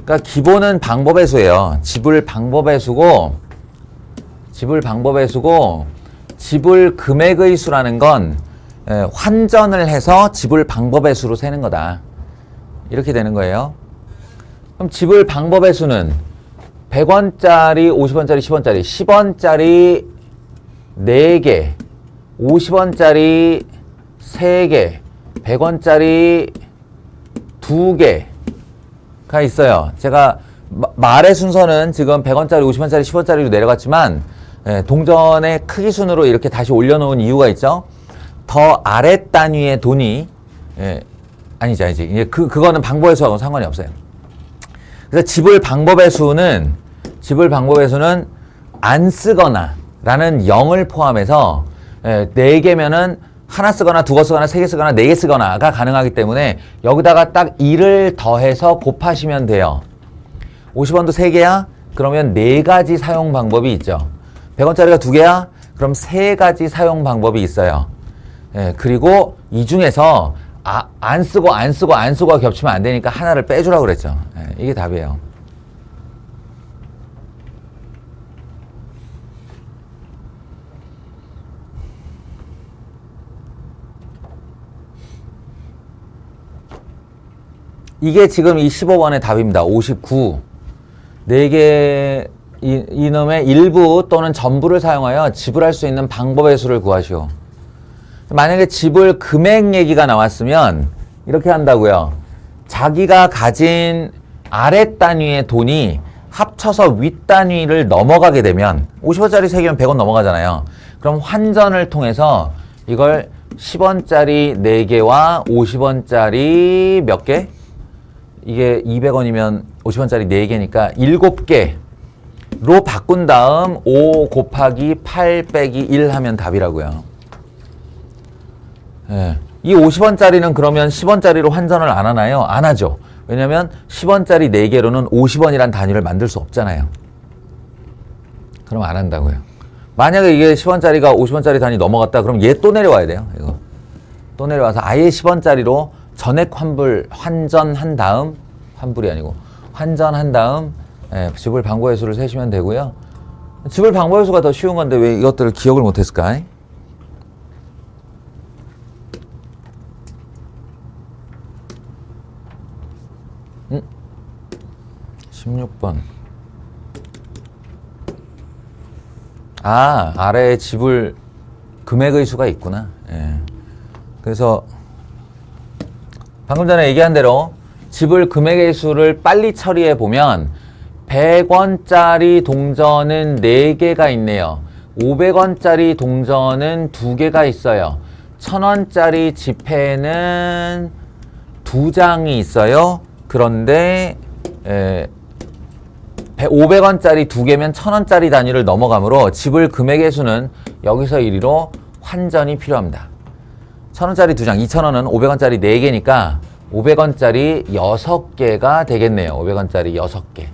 그러니까 기본은 방법의 수예요. 지불 방법의 수고 지불 금액의 수라는 건 환전을 해서 지불 방법의 수로 세는 거다. 이렇게 되는 거예요. 그럼 지불 방법의 수는 100원짜리, 50원짜리, 10원짜리, 10원짜리 4개, 50원짜리 3개, 100원짜리 2개가 있어요. 제가 말의 순서는 지금 100원짜리, 50원짜리, 10원짜리로 내려갔지만 동전의 크기 순으로 이렇게 다시 올려놓은 이유가 있죠. 더 아래 단위의 돈이 아니지. 이제 그거는 방법의 수하고는 상관이 없어요. 그래서 지불 방법의 수는 안 쓰거나 라는 0을 포함해서 4개면은 하나 쓰거나 두 개 쓰거나 3개 쓰거나 4개 쓰거나가 가능하기 때문에 여기다가 딱 1을 더해서 곱하시면 돼요. 50원도 3개야? 그러면 4가지 사용 방법이 있죠. 100원짜리가 2개야? 그럼 3가지 사용 방법이 있어요. 그리고 이 중에서 안 쓰고가 겹치면 안 되니까 하나를 빼주라고 그랬죠. 이게 답이에요. 이게 지금 이 15번의 답입니다. 59. 4개 이놈의 일부 또는 전부를 사용하여 지불할 수 있는 방법의 수를 구하시오. 만약에 지불 금액 얘기가 나왔으면 이렇게 한다고요. 자기가 가진 아래 단위의 돈이 합쳐서 윗 단위를 넘어가게 되면 50원짜리 3개면 100원 넘어가잖아요. 그럼 환전을 통해서 이걸 10원짜리 4개와 50원짜리 몇 개? 이게 200원이면 50원짜리 4개니까 7개로 바꾼 다음 5 곱하기 8 빼기 1 하면 답이라고요. 이 50원짜리는 그러면 10원짜리로 환전을 안 하나요? 안 하죠. 왜냐면 10원짜리 4개로는 50원이란 단위를 만들 수 없잖아요. 그럼 안 한다고요. 만약에 이게 10원짜리가 50원짜리 단위 넘어갔다 그럼 얘 또 내려와야 돼요. 이거 또 내려와서 아예 10원짜리로 전액 환전한 다음 환불이 아니고 환전한 다음 지불 방법의 수를 세시면 되고요. 지불 방법의 수가 더 쉬운 건데 왜 이것들을 기억을 못했을까? 16번. 아래에 지불 금액의 수가 있구나. 그래서 방금 전에 얘기한 대로 지불 금액의 수를 빨리 처리해 보면 100원짜리 동전은 4개가 있네요. 500원짜리 동전은 2개가 있어요. 1000원짜리 지폐는 2장이 있어요. 그런데 500원짜리 2개면 1000원짜리 단위를 넘어가므로 지불 금액의 수는 여기서 이리로 환전이 필요합니다. 1000원짜리 2장, 2000원은 500원짜리 4개니까 500원짜리 6개가 되겠네요. 500원짜리 6개.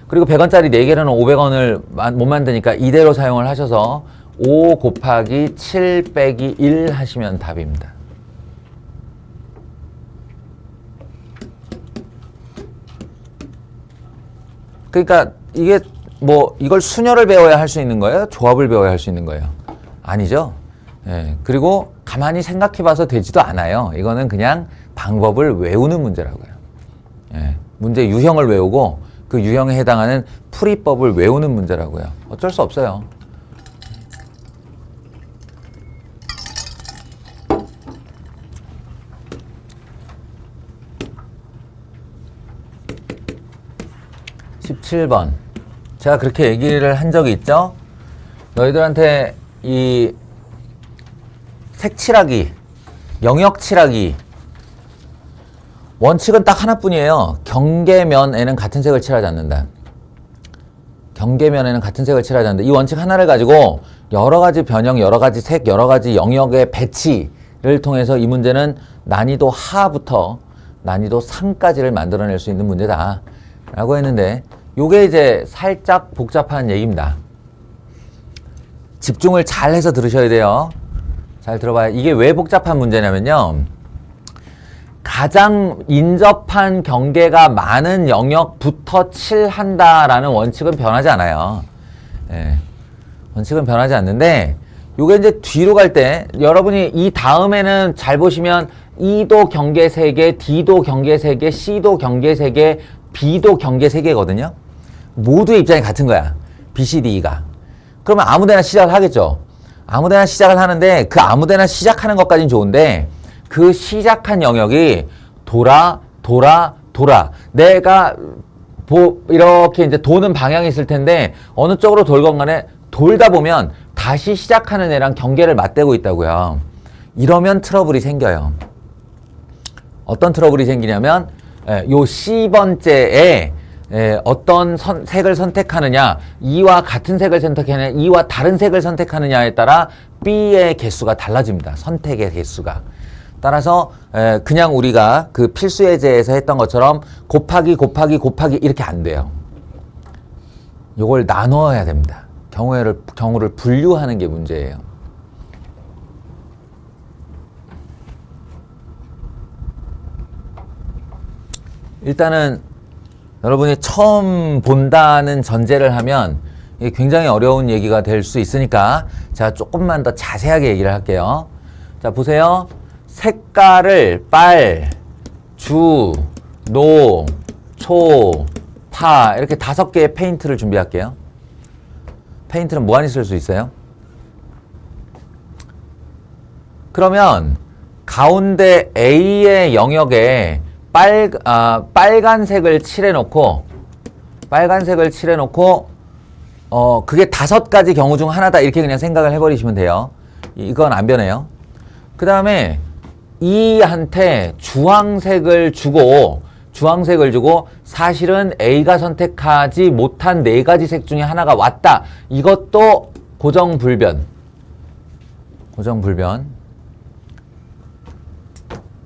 그리고 100원짜리 4개로는 500원을 못 만드니까 이대로 사용을 하셔서 5 곱하기 7 빼기 1 하시면 답입니다. 그러니까 이게 뭐 이걸 순열을 배워야 할 수 있는 거예요? 조합을 배워야 할 수 있는 거예요? 아니죠. 그리고 가만히 생각해 봐서 되지도 않아요. 이거는 그냥 방법을 외우는 문제라고요. 문제 유형을 외우고 그 유형에 해당하는 풀이법을 외우는 문제라고요. 어쩔 수 없어요. (17번) 제가 그렇게 얘기를 한 적이 있죠. 너희들한테 이 색칠하기, 영역칠하기 원칙은 딱 하나뿐이에요. 경계면에는 같은 색을 칠하지 않는다. 경계면에는 같은 색을 칠하지 않는다. 이 원칙 하나를 가지고 여러 가지 변형, 여러 가지 색, 여러 가지 영역의 배치를 통해서 이 문제는 난이도 하부터 난이도 상까지를 만들어낼 수 있는 문제다 라고 했는데, 요게 이제 살짝 복잡한 얘기입니다. 집중을 잘 해서 들으셔야 돼요. 잘 들어봐요. 이게 왜 복잡한 문제냐면요, 가장 인접한 경계가 많은 영역부터 칠한다라는 원칙은 변하지 않아요. 예. 원칙은 변하지 않는데, 요게 이제 뒤로 갈 때 여러분이 이 다음에는 잘 보시면 E도 경계 3개, D도 경계 3개, C도 경계 3개, B도 경계 3개거든요. 모두의 입장이 같은 거야. B, C, D, E가. 그러면 아무데나 시작을 하겠죠. 아무데나 시작을 하는데, 그 아무데나 시작하는 것까지는 좋은데, 그 시작한 영역이 돌아. 내가 이렇게 이제 도는 방향이 있을 텐데, 어느 쪽으로 돌건 간에 돌다 보면 다시 시작하는 애랑 경계를 맞대고 있다고요. 이러면 트러블이 생겨요. 어떤 트러블이 생기냐면, 요 C번째에 어떤 색을 선택하느냐, E와 같은 색을 선택하느냐, E와 다른 색을 선택하느냐에 따라 B의 개수가 달라집니다. 선택의 개수가. 따라서 그냥 우리가 그 필수 예제에서 했던 것처럼 곱하기 이렇게 안 돼요. 요걸 나눠야 됩니다. 경우를 분류하는 게 문제예요. 일단은 여러분이 처음 본다는 전제를 하면 이게 굉장히 어려운 얘기가 될 수 있으니까 제가 조금만 더 자세하게 얘기를 할게요. 자, 보세요. 색깔을 빨, 주, 노, 초, 파 이렇게 5개의 페인트를 준비할게요. 페인트는 무한히 쓸 수 있어요. 그러면 가운데 A의 영역에 빨간색을 칠해놓고 그게 5가지 경우 중 하나다 이렇게 그냥 생각을 해버리시면 돼요. 이건 안 변해요. 그 다음에 E한테 주황색을 주고 사실은 A가 선택하지 못한 4가지 색 중에 하나가 왔다. 이것도 고정불변.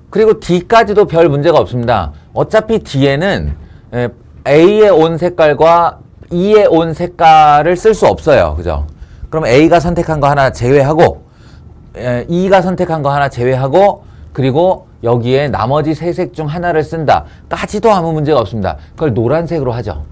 그리고 D까지도 별 문제가 없습니다. 어차피 D에는 A에 온 색깔과 E에 온 색깔을 쓸 수 없어요. 그죠? 그럼 A가 선택한 거 하나 제외하고 E가 선택한 거 하나 제외하고 그리고 여기에 나머지 3색 중 하나를 쓴다 까지도 아무 문제가 없습니다. 그걸 노란색으로 하죠.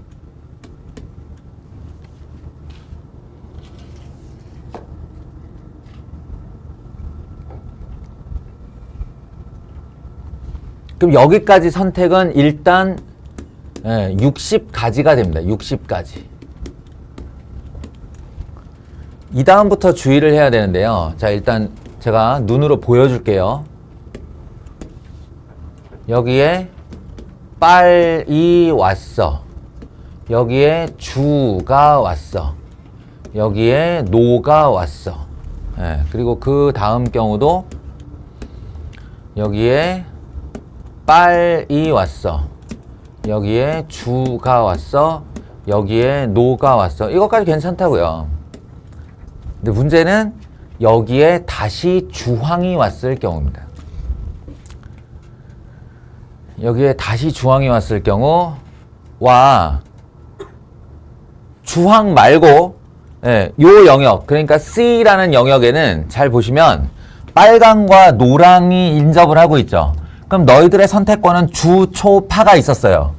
그럼 여기까지 선택은 일단 60가지가 됩니다. 60가지. 이 다음부터 주의를 해야 되는데요. 자, 일단 제가 눈으로 보여줄게요. 여기에 빨이 왔어. 여기에 주가 왔어. 여기에 노가 왔어. 그리고 그 다음 경우도 여기에 빨이 왔어. 여기에 주가 왔어. 여기에 노가 왔어. 이것까지 괜찮다고요. 근데 문제는 여기에 다시 주황이 왔을 경우입니다. 여기에 다시 주황이 왔을 경우와 주황 말고 요 영역, 그러니까 C라는 영역에는 잘 보시면 빨강과 노랑이 인접을 하고 있죠. 그럼 너희들의 선택권은 주, 초, 파가 있었어요.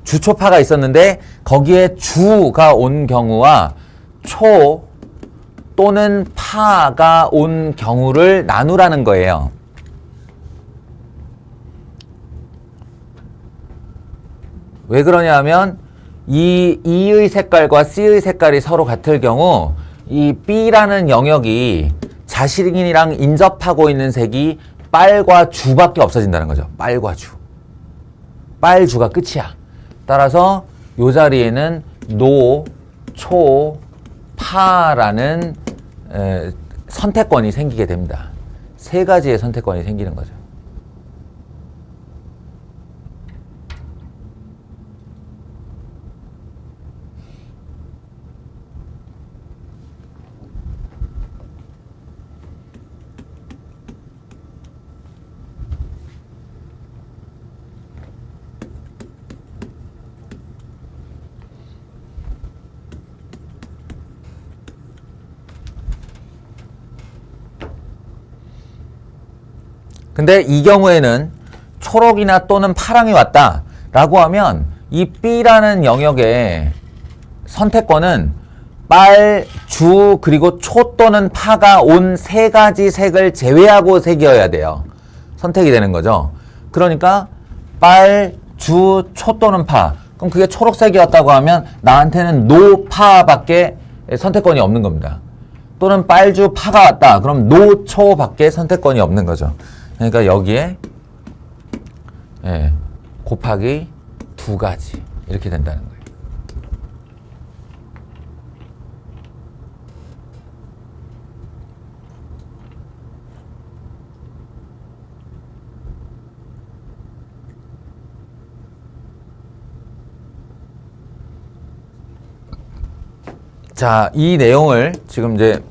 주, 초, 파가 있었는데 거기에 주가 온 경우와 초 또는 파가 온 경우를 나누라는 거예요. 왜 그러냐 하면 이 E의 색깔과 C의 색깔이 서로 같을 경우 이 B라는 영역이 자신이랑 인접하고 있는 색이 빨과 주밖에 없어진다는 거죠. 빨과 주. 빨주가 끝이야. 따라서 이 자리에는 노, 초, 파라는 선택권이 생기게 됩니다. 세 가지의 선택권이 생기는 거죠. 근데 이 경우에는 초록이나 또는 파랑이 왔다 라고 하면 이 B라는 영역의 선택권은 빨, 주, 그리고 초 또는 파가 온 세 가지 색을 제외하고 색이어야 돼요. 선택이 되는 거죠. 그러니까 빨, 주, 초 또는 파. 그럼 그게 초록색이었다고 하면 나한테는 노, 파밖에 선택권이 없는 겁니다. 또는 빨, 주, 파가 왔다. 그럼 노, 초밖에 선택권이 없는 거죠. 그러니까 여기에 곱하기 두 가지 이렇게 된다는 거예요. 자, 이 내용을 지금 이제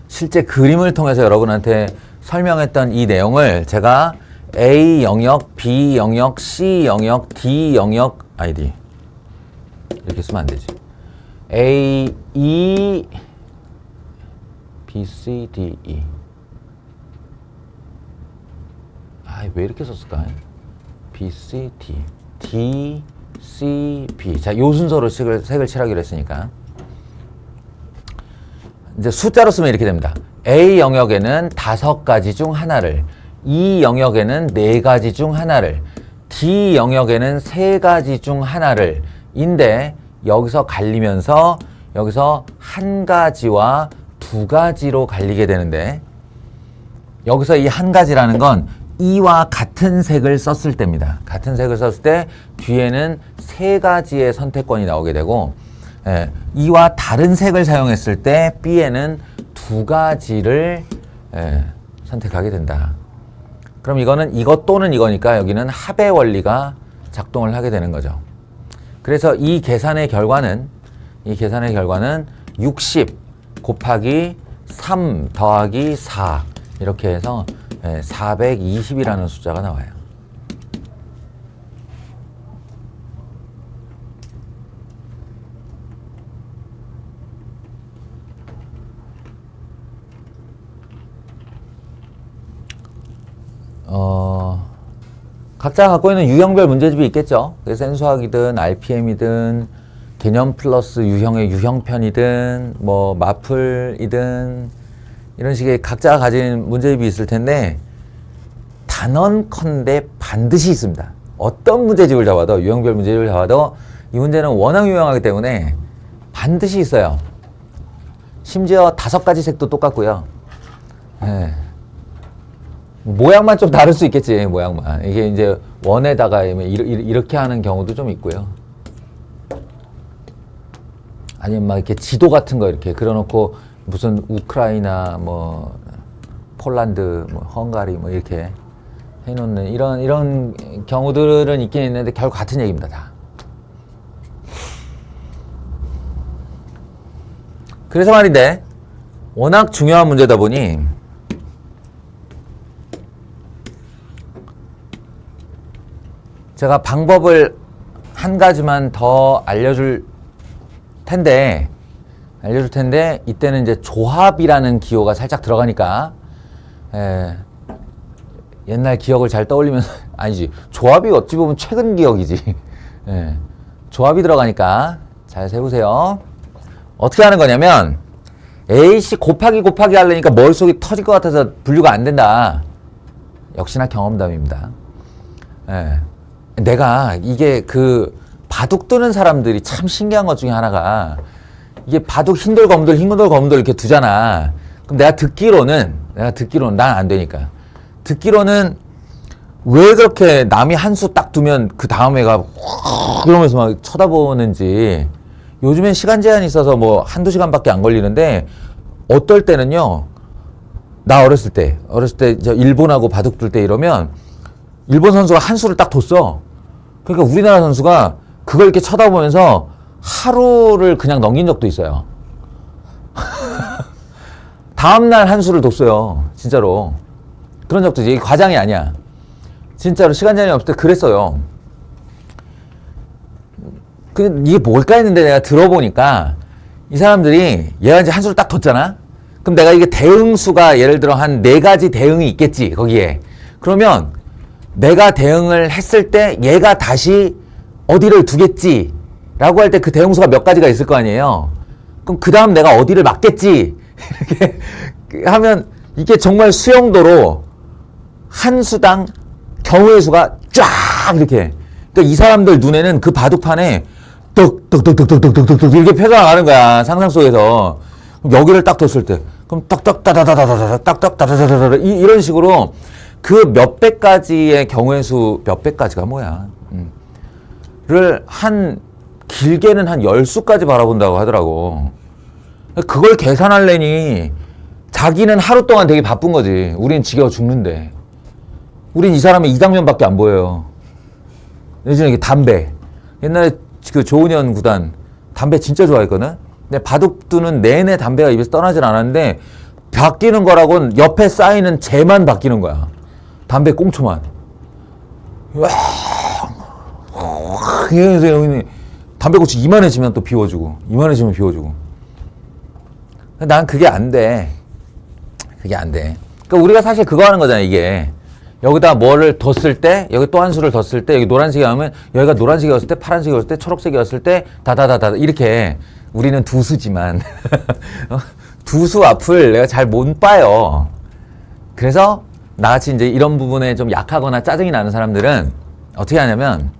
실제 그림을 통해서 여러분한테 설명했던 이 내용을 제가 A 영역, B 영역, C 영역, D 영역, ID 이렇게 쓰면 안 되지. A, E, B, C, D, E. 왜 이렇게 썼을까? B, C, D, D, C, B. 자, 요 순서로 색을 칠하기로 했으니까. 이제 숫자로 쓰면 이렇게 됩니다. A 영역에는 5가지 중 하나를, E 영역에는 4가지 중 하나를, D 영역에는 3가지 중 하나를 인데 여기서 갈리면서 여기서 1가지와 2가지로 갈리게 되는데 여기서 이 1가지라는 건 E와 같은 색을 썼을 때입니다. 같은 색을 썼을 때 뒤에는 3가지의 선택권이 나오게 되고 E와 다른 색을 사용했을 때 B에는 2가지를 선택하게 된다. 그럼 이거는 이것 또는 이거니까 여기는 합의 원리가 작동을 하게 되는 거죠. 그래서 이 계산의 결과는 60 곱하기 3 더하기 4 이렇게 해서 420이라는 숫자가 나와요. 각자 갖고 있는 유형별 문제집이 있겠죠. 센수학이든 RPM이든 개념 플러스 유형의 유형편이든 뭐 마플이든 이런 식의 각자가 가진 문제집이 있을 텐데 단언컨대 반드시 있습니다. 어떤 문제집을 잡아도 유형별 문제집을 잡아도 이 문제는 워낙 유명하기 때문에 반드시 있어요. 심지어 5가지 색도 똑같고요. 모양만 좀 다를 수 있겠지, 모양만. 이게 이제 원에다가 이렇게 하는 경우도 좀 있고요. 아니면 막 이렇게 지도 같은 거 이렇게 그려놓고 무슨 우크라이나, 뭐, 폴란드, 뭐, 헝가리, 뭐, 이렇게 해놓는 이런 경우들은 있긴 있는데 결국 같은 얘기입니다, 다. 그래서 말인데, 워낙 중요한 문제다 보니, 제가 방법을 한 가지만 더 알려줄 텐데 이때는 이제 조합이라는 기호가 살짝 들어가니까 옛날 기억을 잘 떠올리면서 아니지, 조합이 어찌 보면 최근 기억이지. 조합이 들어가니까 잘 세보세요. 어떻게 하는 거냐면 AC 곱하기 하려니까 머릿속이 터질 것 같아서 분류가 안 된다. 역시나 경험담입니다. 내가 이게 그 바둑 두는 사람들이 참 신기한 것 중에 하나가 이게 바둑 흰돌검돌 흰돌검돌 이렇게 두잖아. 그럼 내가 듣기로는 난 안 되니까 듣기로는 왜 그렇게 남이 한 수 딱 두면 그 다음 애가 그러면서 막 쳐다보는지. 요즘엔 시간 제한이 있어서 뭐 한두 시간밖에 안 걸리는데 어떨 때는요. 나 어렸을 때 저 일본하고 바둑 둘 때 이러면 일본 선수가 한 수를 딱 뒀어. 그러니까 우리나라 선수가 그걸 이렇게 쳐다보면서 하루를 그냥 넘긴 적도 있어요. 다음날 한 수를 뒀어요. 진짜로. 그런 적도 있어요. 이게 과장이 아니야. 진짜로 시간 제한이 없을 때 그랬어요. 이게 뭘까 했는데 내가 들어보니까 이 사람들이 얘가 이제 한 수를 딱 뒀잖아? 그럼 내가 이게 대응수가 예를 들어 한 4가지 대응이 있겠지, 거기에. 그러면 내가 대응을 했을 때 얘가 다시 어디를 두겠지 라고 할 때 그 대응수가 몇 가지가 있을 거 아니에요. 그럼 그 다음 내가 어디를 맞겠지 이렇게 하면 이게 정말 수용도로 한 수당 경우의 수가 쫙 이렇게. 그러니까 이 사람들 눈에는 그 바둑판에 떡떡떡떡떡떡떡떡 이렇게 표가 나가는 거야. 상상 속에서. 그럼 여기를 딱 뒀을 때 그럼 떡떡따다다다다다 떡떡따다다다다 이런 식으로 그 몇백 가지의 경우의 수 몇백 가지가 뭐야. 를 한 길게는 한 10수까지 바라본다고 하더라고. 그걸 계산하려니 자기는 하루 동안 되게 바쁜 거지. 우린 지겨워 죽는데. 우린 이 사람의 2장면밖에 안 보여요. 예전에 이게 담배. 옛날에 그 조은현 구단 담배 진짜 좋아했거든. 근데 바둑 두는 내내 담배가 입에서 떠나질 않았는데 바뀌는 거라고는 옆에 쌓이는 재만 바뀌는 거야. 담배 꽁초만. 이러면서 여기는 담배꽃이 이만해지면 또 비워주고 이만해지면 비워주고. 난 그게 안 돼. 그게 안 돼. 그러니까 우리가 사실 그거 하는 거잖아. 이게 여기다 뭐를 뒀을 때 여기 또 한 수를 뒀을 때 여기 노란색이 하면 여기가 노란색이었을 때 파란색이었을 때 초록색이었을 때 다다다다 이렇게. 우리는 두 수지만 두 수 앞을 내가 잘 못 봐요. 그래서 나같이 이제 이런 부분에 좀 약하거나 짜증이 나는 사람들은 어떻게 하냐면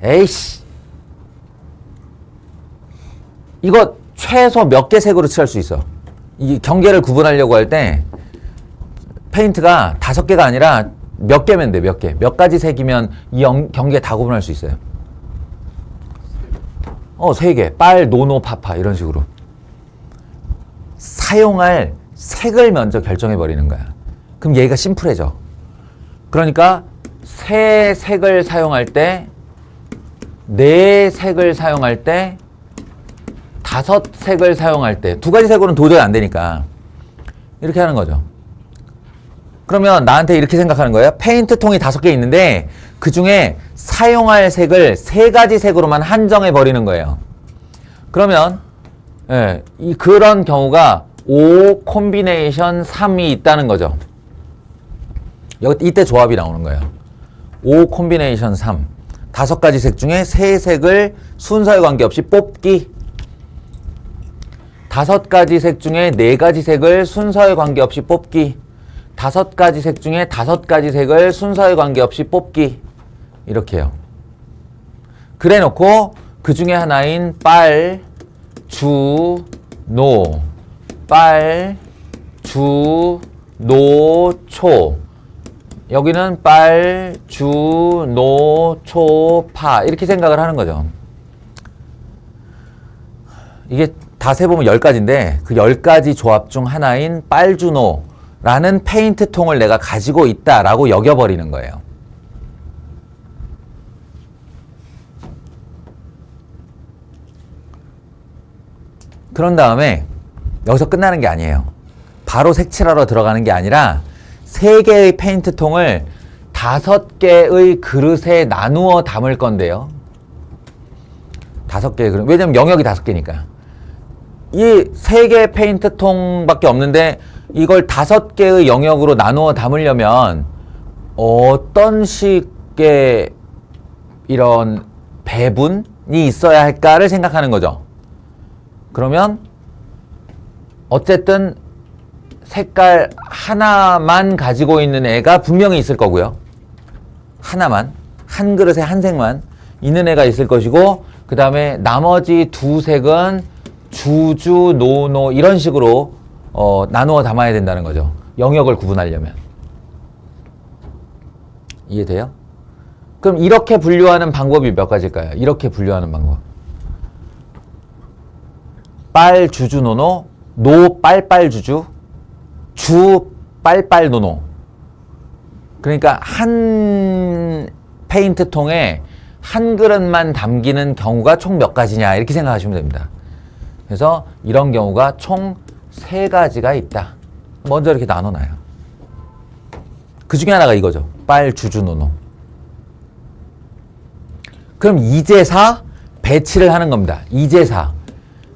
에이씨 이거 최소 몇 개 색으로 칠할 수 있어. 이 경계를 구분하려고 할 때 페인트가 5개가 아니라 몇 개면 돼. 몇 개. 몇 가지 색이면 이 경계 다 구분할 수 있어요. 3개. 빨, 노노, 파파 이런 식으로. 사용할 색을 먼저 결정해버리는 거야. 그럼 얘가 심플해져. 그러니까 세 색을 사용할 때, 4색을 사용할 때, 5색을 사용할 때, 2가지 색으로는 도저히 안 되니까 이렇게 하는 거죠. 그러면 나한테 이렇게 생각하는 거예요. 페인트 통이 5개 있는데 그 중에 사용할 색을 3가지 색으로만 한정해 버리는 거예요. 그러면 그런 경우가 5 콤비네이션 3이 있다는 거죠. 이때 조합이 나오는 거예요. 5 콤비네이션 3. 5가지 색 중에 3색을 순서에 관계없이 뽑기. 5가지 색 중에 4가지 색을 순서에 관계없이 뽑기. 5가지 색 중에 5가지 색을 순서에 관계없이 뽑기. 이렇게 해요. 그래 놓고 그 중에 하나인 빨, 주, 노. 빨, 주, 노, 초. 여기는 빨, 주, 노, 초, 파. 이렇게 생각을 하는 거죠. 이게 다 세보면 10가지인데 그 10가지 조합 중 하나인 빨주노라는 페인트 통을 내가 가지고 있다라고 여겨버리는 거예요. 그런 다음에 여기서 끝나는 게 아니에요. 바로 색칠하러 들어가는 게 아니라 3개의 페인트 통을 5개의 그릇에 나누어 담을 건데요. 5개의 그릇. 왜냐면 영역이 5개니까. 이 3개의 페인트 통밖에 없는데 이걸 5개의 영역으로 나누어 담으려면 어떤 식의 이런 배분이 있어야 할까를 생각하는 거죠. 그러면 어쨌든 색깔 하나만 가지고 있는 애가 분명히 있을 거고요. 하나만. 한 그릇에 한 색만. 있는 애가 있을 것이고, 그 다음에 나머지 두 색은 주주, 노노 이런 식으로 나누어 담아야 된다는 거죠. 영역을 구분하려면. 이해돼요? 그럼 이렇게 분류하는 방법이 몇 가지일까요? 이렇게 분류하는 방법. 빨, 주주, 노노, 노, 빨, 주주, 주, 빨, 노노. 그러니까 한 페인트 통에 한 그릇만 담기는 경우가 총 몇 가지냐 이렇게 생각하시면 됩니다. 그래서 이런 경우가 총 3가지가 있다. 먼저 이렇게 나눠놔요. 그 중에 하나가 이거죠. 빨, 주주, 노노. 그럼 이제사 배치를 하는 겁니다. 이제사.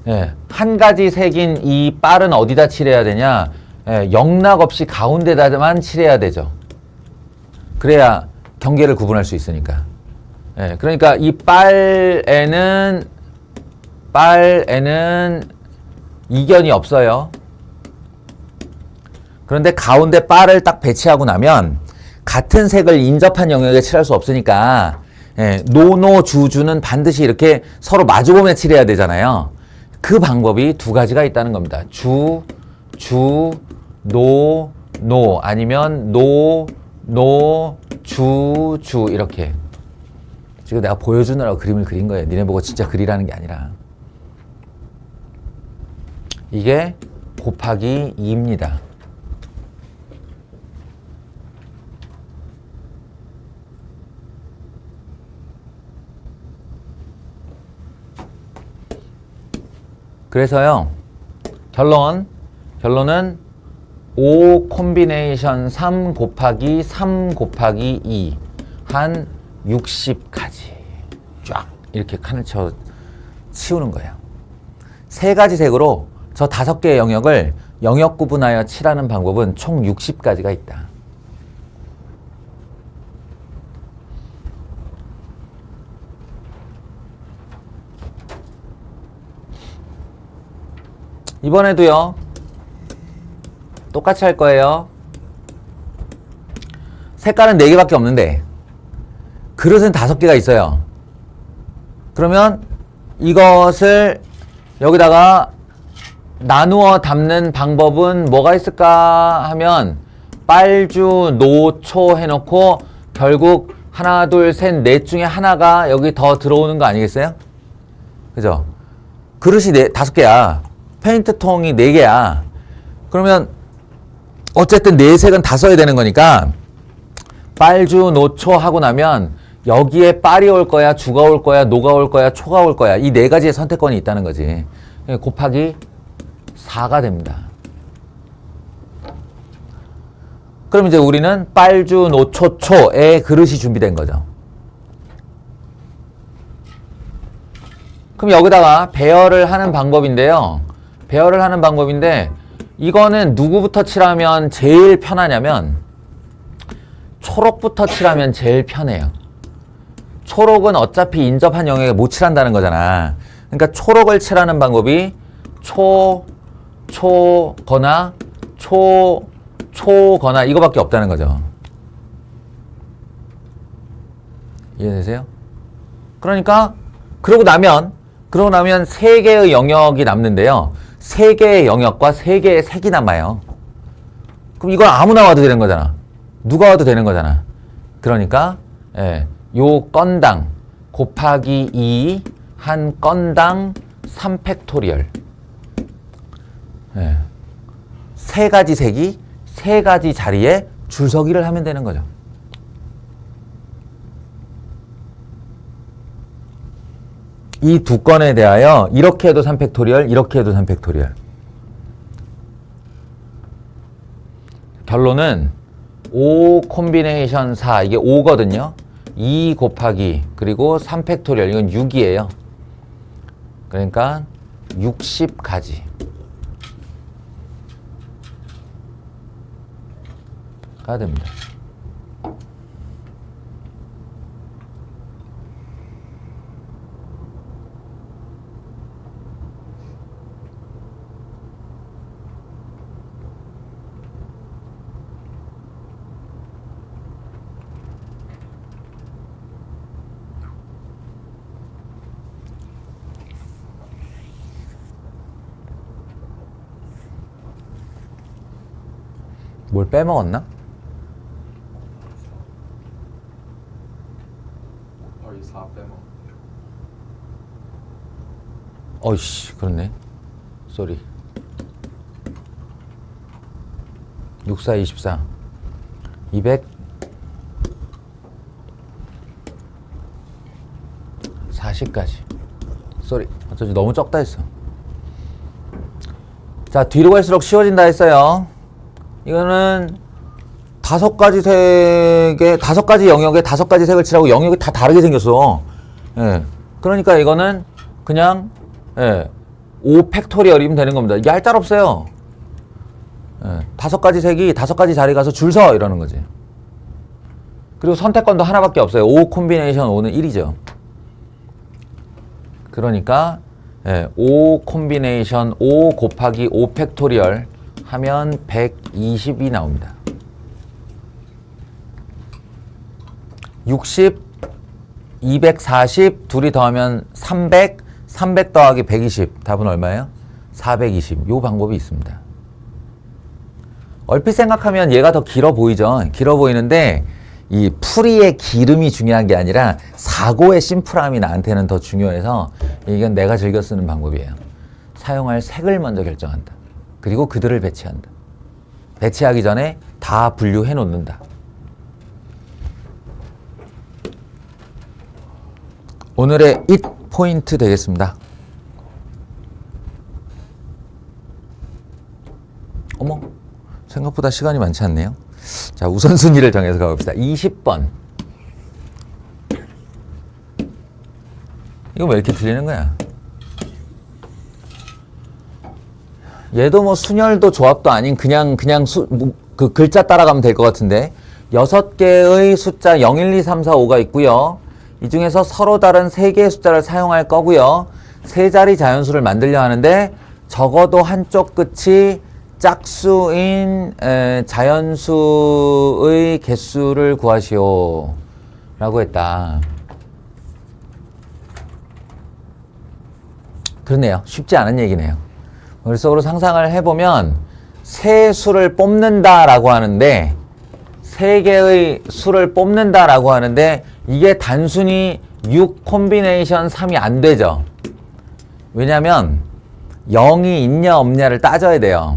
예, 한 가지 색인 이 빨은 어디다 칠해야 되냐? 예, 영락 없이 가운데다만 칠해야 되죠. 그래야 경계를 구분할 수 있으니까. 예, 그러니까 이 빨에는 이견이 없어요. 그런데 가운데 빨을 딱 배치하고 나면 같은 색을 인접한 영역에 칠할 수 없으니까 예, 노노 주주는 반드시 이렇게 서로 마주보며 칠해야 되잖아요. 그 방법이 2가지가 있다는 겁니다. 주, 노 아니면 노, 주 이렇게. 지금 내가 보여주느라고 그림을 그린 거예요. 니네 보고 진짜 그리라는 게 아니라. 이게 곱하기 2입니다. 그래서요, 결론은 5 콤비네이션 3 곱하기 3 곱하기 2 한 60가지 쫙 이렇게 칸을 치우는 거예요. 3가지 색으로 저 5개의 영역을 영역 구분하여 칠하는 방법은 총 60가지가 있다. 이번에도요, 똑같이 할 거예요. 색깔은 4개밖에 없는데 그릇은 5개가 있어요. 그러면 이것을 여기다가 나누어 담는 방법은 뭐가 있을까 하면 빨주, 노초 해놓고 결국 하나, 둘, 셋, 넷 중에 하나가 여기 더 들어오는 거 아니겠어요? 그죠? 그릇이 5개야. 페인트 통이 4개야. 그러면 어쨌든 4색은 다 써야 되는 거니까 빨주, 노초 하고 나면 여기에 빨이 올 거야, 주가 올 거야, 노가 올 거야, 초가 올 거야. 이 4가지의 선택권이 있다는 거지. 곱하기 4가 됩니다. 그럼 이제 우리는 빨주, 노초, 초의 그릇이 준비된 거죠. 그럼 여기다가 배열을 하는 방법인데요. 이거는 누구부터 칠하면 제일 편하냐면 초록부터 칠하면 제일 편해요. 초록은 어차피 인접한 영역에 못 칠한다는 거잖아. 그러니까 초록을 칠하는 방법이 초거나 초거나 이거밖에 없다는 거죠. 이해되세요? 그러니까 그러고 나면 3개의 영역이 남는데요. 3개의 영역과 3개의 색이 남아요. 그럼 이건 아무나 와도 되는 거잖아. 누가 와도 되는 거잖아. 그러니까 요 건당 곱하기 2 한 건당 3팩토리얼. 3가지 색이 3가지 자리에 줄서기를 하면 되는 거죠. 이 2건에 대하여 이렇게 해도 3팩토리얼, 이렇게 해도 3팩토리얼. 결론은 5 콤비네이션 4, 이게 5거든요. 2 곱하기 그리고 3팩토리얼, 이건 6이에요. 그러니까 60가지가 됩니다. 뭘 빼먹었나? 이 4 빼먹. 어이씨, 그렇네. 쏘리. 64, 24. 200. 40까지. 쏘리. 어쩌지 너무 적다 했어. 자, 뒤로 갈수록 쉬워진다 했어요. 이거는 5가지 색에, 5가지 영역에 5가지 색을 칠하고 영역이 다 다르게 생겼어. 예. 그러니까 이거는 그냥, 예, 5 팩토리얼이면 되는 겁니다. 얄짤없어요. 예, 5가지 색이 5가지 자리 가서 줄 서! 이러는 거지. 그리고 선택권도 하나밖에 없어요. 5 콤비네이션 5는 1이죠. 그러니까, 예, 5 콤비네이션 5 곱하기 5 팩토리얼 하면 120이 나옵니다. 60, 240, 둘이 더하면 300, 300 더하기 120. 답은 얼마예요? 420. 요 방법이 있습니다. 얼핏 생각하면 얘가 더 길어 보이죠? 길어 보이는데 이 풀이의 기름이 중요한 게 아니라 사고의 심플함이 나한테는 더 중요해서 이건 내가 즐겨 쓰는 방법이에요. 사용할 색을 먼저 결정한다. 그리고 그들을 배치한다. 배치하기 전에 다 분류해 놓는다. 오늘의 it 포인트 되겠습니다. 어머, 생각보다 시간이 많지 않네요. 자, 우선순위를 정해서 가봅시다. 20번. 이거 왜 이렇게 틀리는 거야? 얘도 뭐 순열도 조합도 아닌 그냥 그 글자 따라가면 될 것 같은데 6개의 숫자 0, 1, 2, 3, 4, 5가 있고요. 이 중에서 서로 다른 3개의 숫자를 사용할 거고요. 3자리 자연수를 만들려 하는데 적어도 한쪽 끝이 짝수인 자연수의 개수를 구하시오 라고 했다. 그렇네요. 쉽지 않은 얘기네요. 머릿속으로 상상을 해보면 세 수를 뽑는다라고 하는데 3개의 수를 뽑는다라고 하는데 이게 단순히 6 콤비네이션 3이 안 되죠. 왜냐면 0이 있냐 없냐를 따져야 돼요.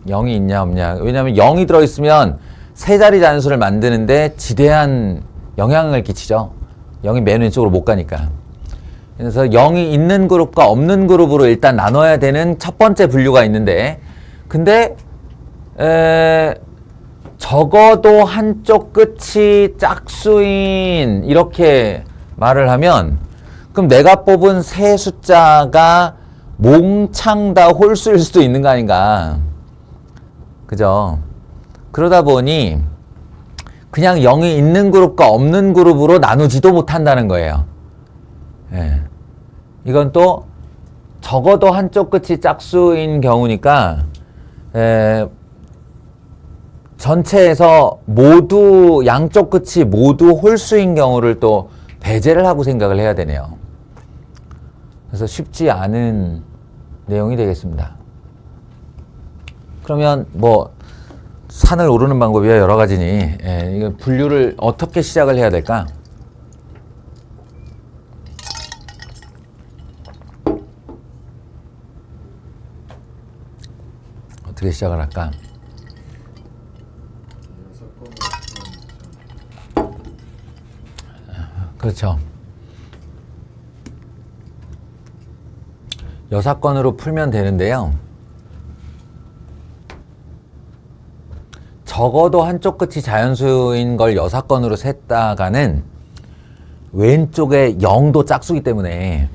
0이 있냐 없냐. 왜냐면 0이 들어있으면 세 자리 자연수를 만드는데 지대한 영향을 끼치죠. 0이 맨 왼쪽으로 못 가니까. 그래서 0이 있는 그룹과 없는 그룹으로 일단 나눠야 되는 첫 번째 분류가 있는데 근데 적어도 한쪽 끝이 짝수인 이렇게 말을 하면 그럼 내가 뽑은 세 숫자가 몽창 다 홀수일 수도 있는 거 아닌가. 그죠? 그러다 보니 그냥 0이 있는 그룹과 없는 그룹으로 나누지도 못한다는 거예요. 예. 이건 또 적어도 한쪽 끝이 짝수인 경우니까 전체에서 모두 양쪽 끝이 모두 홀수인 경우를 또 배제를 하고 생각을 해야 되네요. 그래서 쉽지 않은 내용이 되겠습니다. 그러면 뭐 산을 오르는 방법이야 여러 가지니 이거 분류를 어떻게 시작을 해야 될까? 어떻게 시작을 할까? 그렇죠. 6건으로 풀면 되는데요. 적어도 한쪽 끝이 자연수인 걸 6건으로 셌다가는 왼쪽에 0도 짝수기 때문에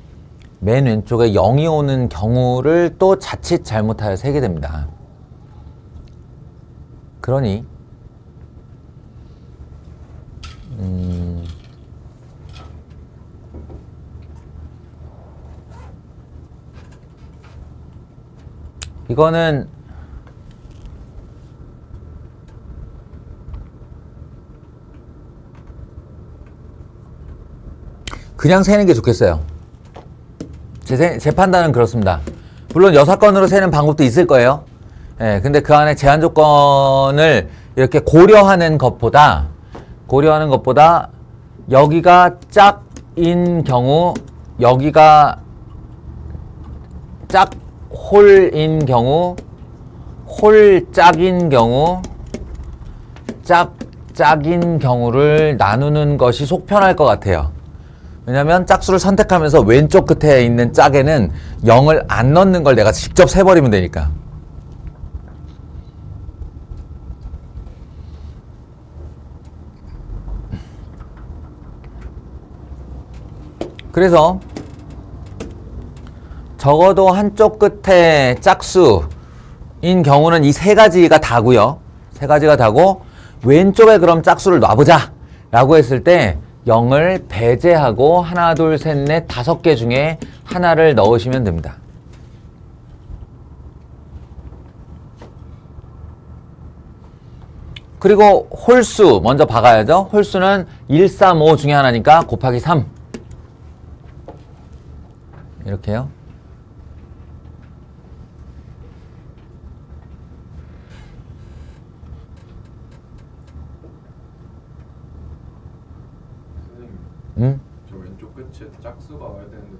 맨 왼쪽에 0이 오는 경우를 또 자칫 잘못하여 세게 됩니다. 그러니 이거는 그냥 세는 게 좋겠어요. 제 판단은 그렇습니다. 물론 6건으로 세는 방법도 있을 거예요. 예, 근데 그 안에 제한 조건을 이렇게 고려하는 것보다 여기가 짝인 경우, 여기가 짝홀인 경우, 홀짝인 경우, 짝인 경우를 나누는 것이 속 편할 것 같아요. 왜냐면 짝수를 선택하면서 왼쪽 끝에 있는 짝에는 0을 안 넣는 걸 내가 직접 세버리면 되니까. 그래서 적어도 한쪽 끝에 짝수인 경우는 이 세 가지가 다고요. 세 가지가 다고 왼쪽에 그럼 짝수를 놔보자 라고 했을 때 0을 배제하고 하나, 둘, 셋, 넷, 5개 중에 하나를 넣으시면 됩니다. 그리고 홀수 먼저 박아야죠. 홀수는 1, 3, 5 중에 하나니까 곱하기 3. 이렇게요. 선생님, 응? 저 왼쪽 끝에 짝수가 와야 되는데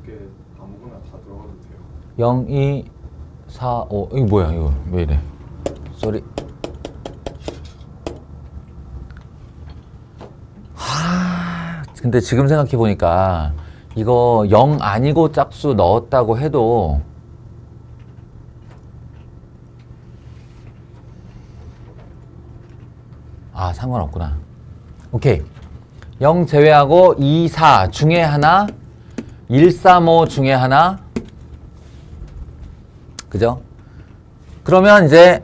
5개 아무거나 다 들어가도 돼요? 0, 2, 4, 5. 이거 뭐야, 이거. 왜 이래. 쏘리. 근데 지금 생각해보니까 이거 0 아니고 짝수 넣었다고 해도 상관없구나. 오케이. 0 제외하고 2, 4 중에 하나, 1, 3, 5 중에 하나. 그죠? 그러면 이제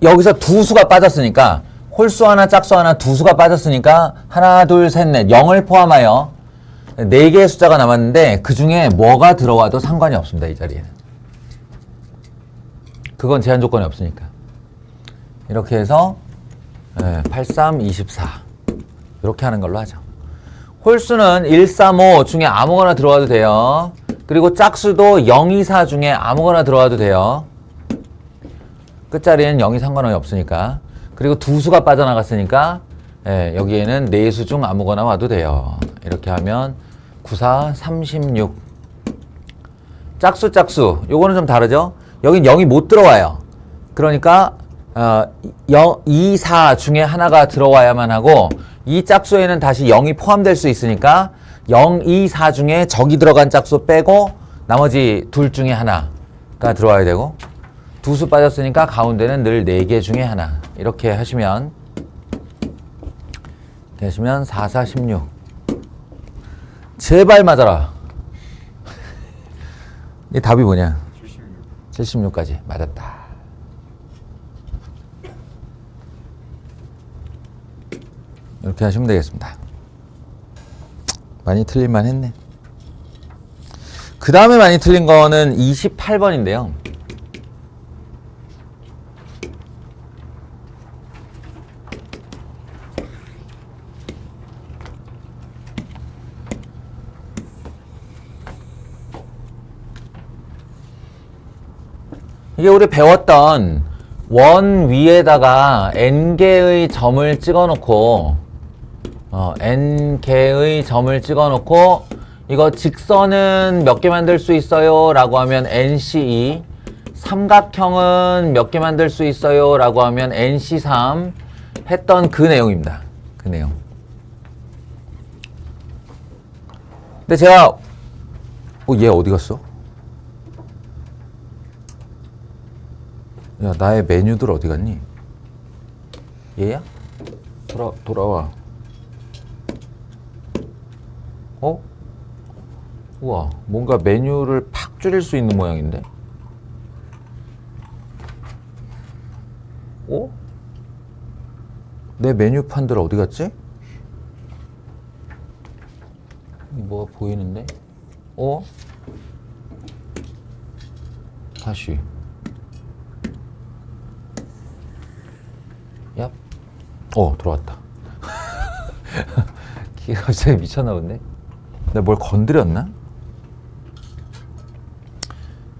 여기서 두 수가 빠졌으니까 홀수 하나, 짝수 하나, 두 수가 빠졌으니까 하나, 둘, 셋, 넷, 0을 포함하여 4개의 숫자가 남았는데 그 중에 뭐가 들어와도 상관이 없습니다. 이 자리에는. 그건 제한 조건이 없으니까. 이렇게 해서 8, 3, 24 이렇게 하는 걸로 하죠. 홀수는 1, 3, 5 중에 아무거나 들어와도 돼요. 그리고 짝수도 0, 2, 4 중에 아무거나 들어와도 돼요. 끝자리는 0이 상관이 없으니까. 그리고 두 수가 빠져나갔으니까 여기에는 4수 중 아무거나 와도 돼요. 이렇게 하면 9, 4, 36. 짝수 요거는 좀 다르죠. 여긴 0이 못 들어와요. 그러니까 2, 4 중에 하나가 들어와야만 하고 이 짝수에는 다시 0이 포함될 수 있으니까 0, 2, 4 중에 적이 들어간 짝수 빼고 나머지 둘 중에 하나가 들어와야 되고 두 수 빠졌으니까 가운데는 늘 4개 중에 하나. 이렇게 하시면 4, 4, 16. 제발 맞아라. 이 답이 뭐냐? 76. 76까지 맞았다. 이렇게 하시면 되겠습니다. 많이 틀릴만 했네. 그 다음에 많이 틀린 거는 28번인데요. 이게 우리 배웠던 원 위에다가 n개의 점을 찍어놓고 n개의 점을 찍어놓고 이거 직선은 몇 개 만들 수 있어요? 라고 하면 nc2 삼각형은 몇 개 만들 수 있어요? 라고 하면 nc3 했던 그 내용입니다. 그 내용. 근데 제가 얘 어디 갔어? 야, 나의 메뉴들 어디 갔니? 얘야? 돌아와. 우와, 뭔가 메뉴를 팍 줄일 수 있는 모양인데? 내 메뉴판들 어디 갔지? 뭐가 보이는데? 다시. 야, 들어왔다. 기가 갑자기 미쳤나 본데? 내가 뭘 건드렸나?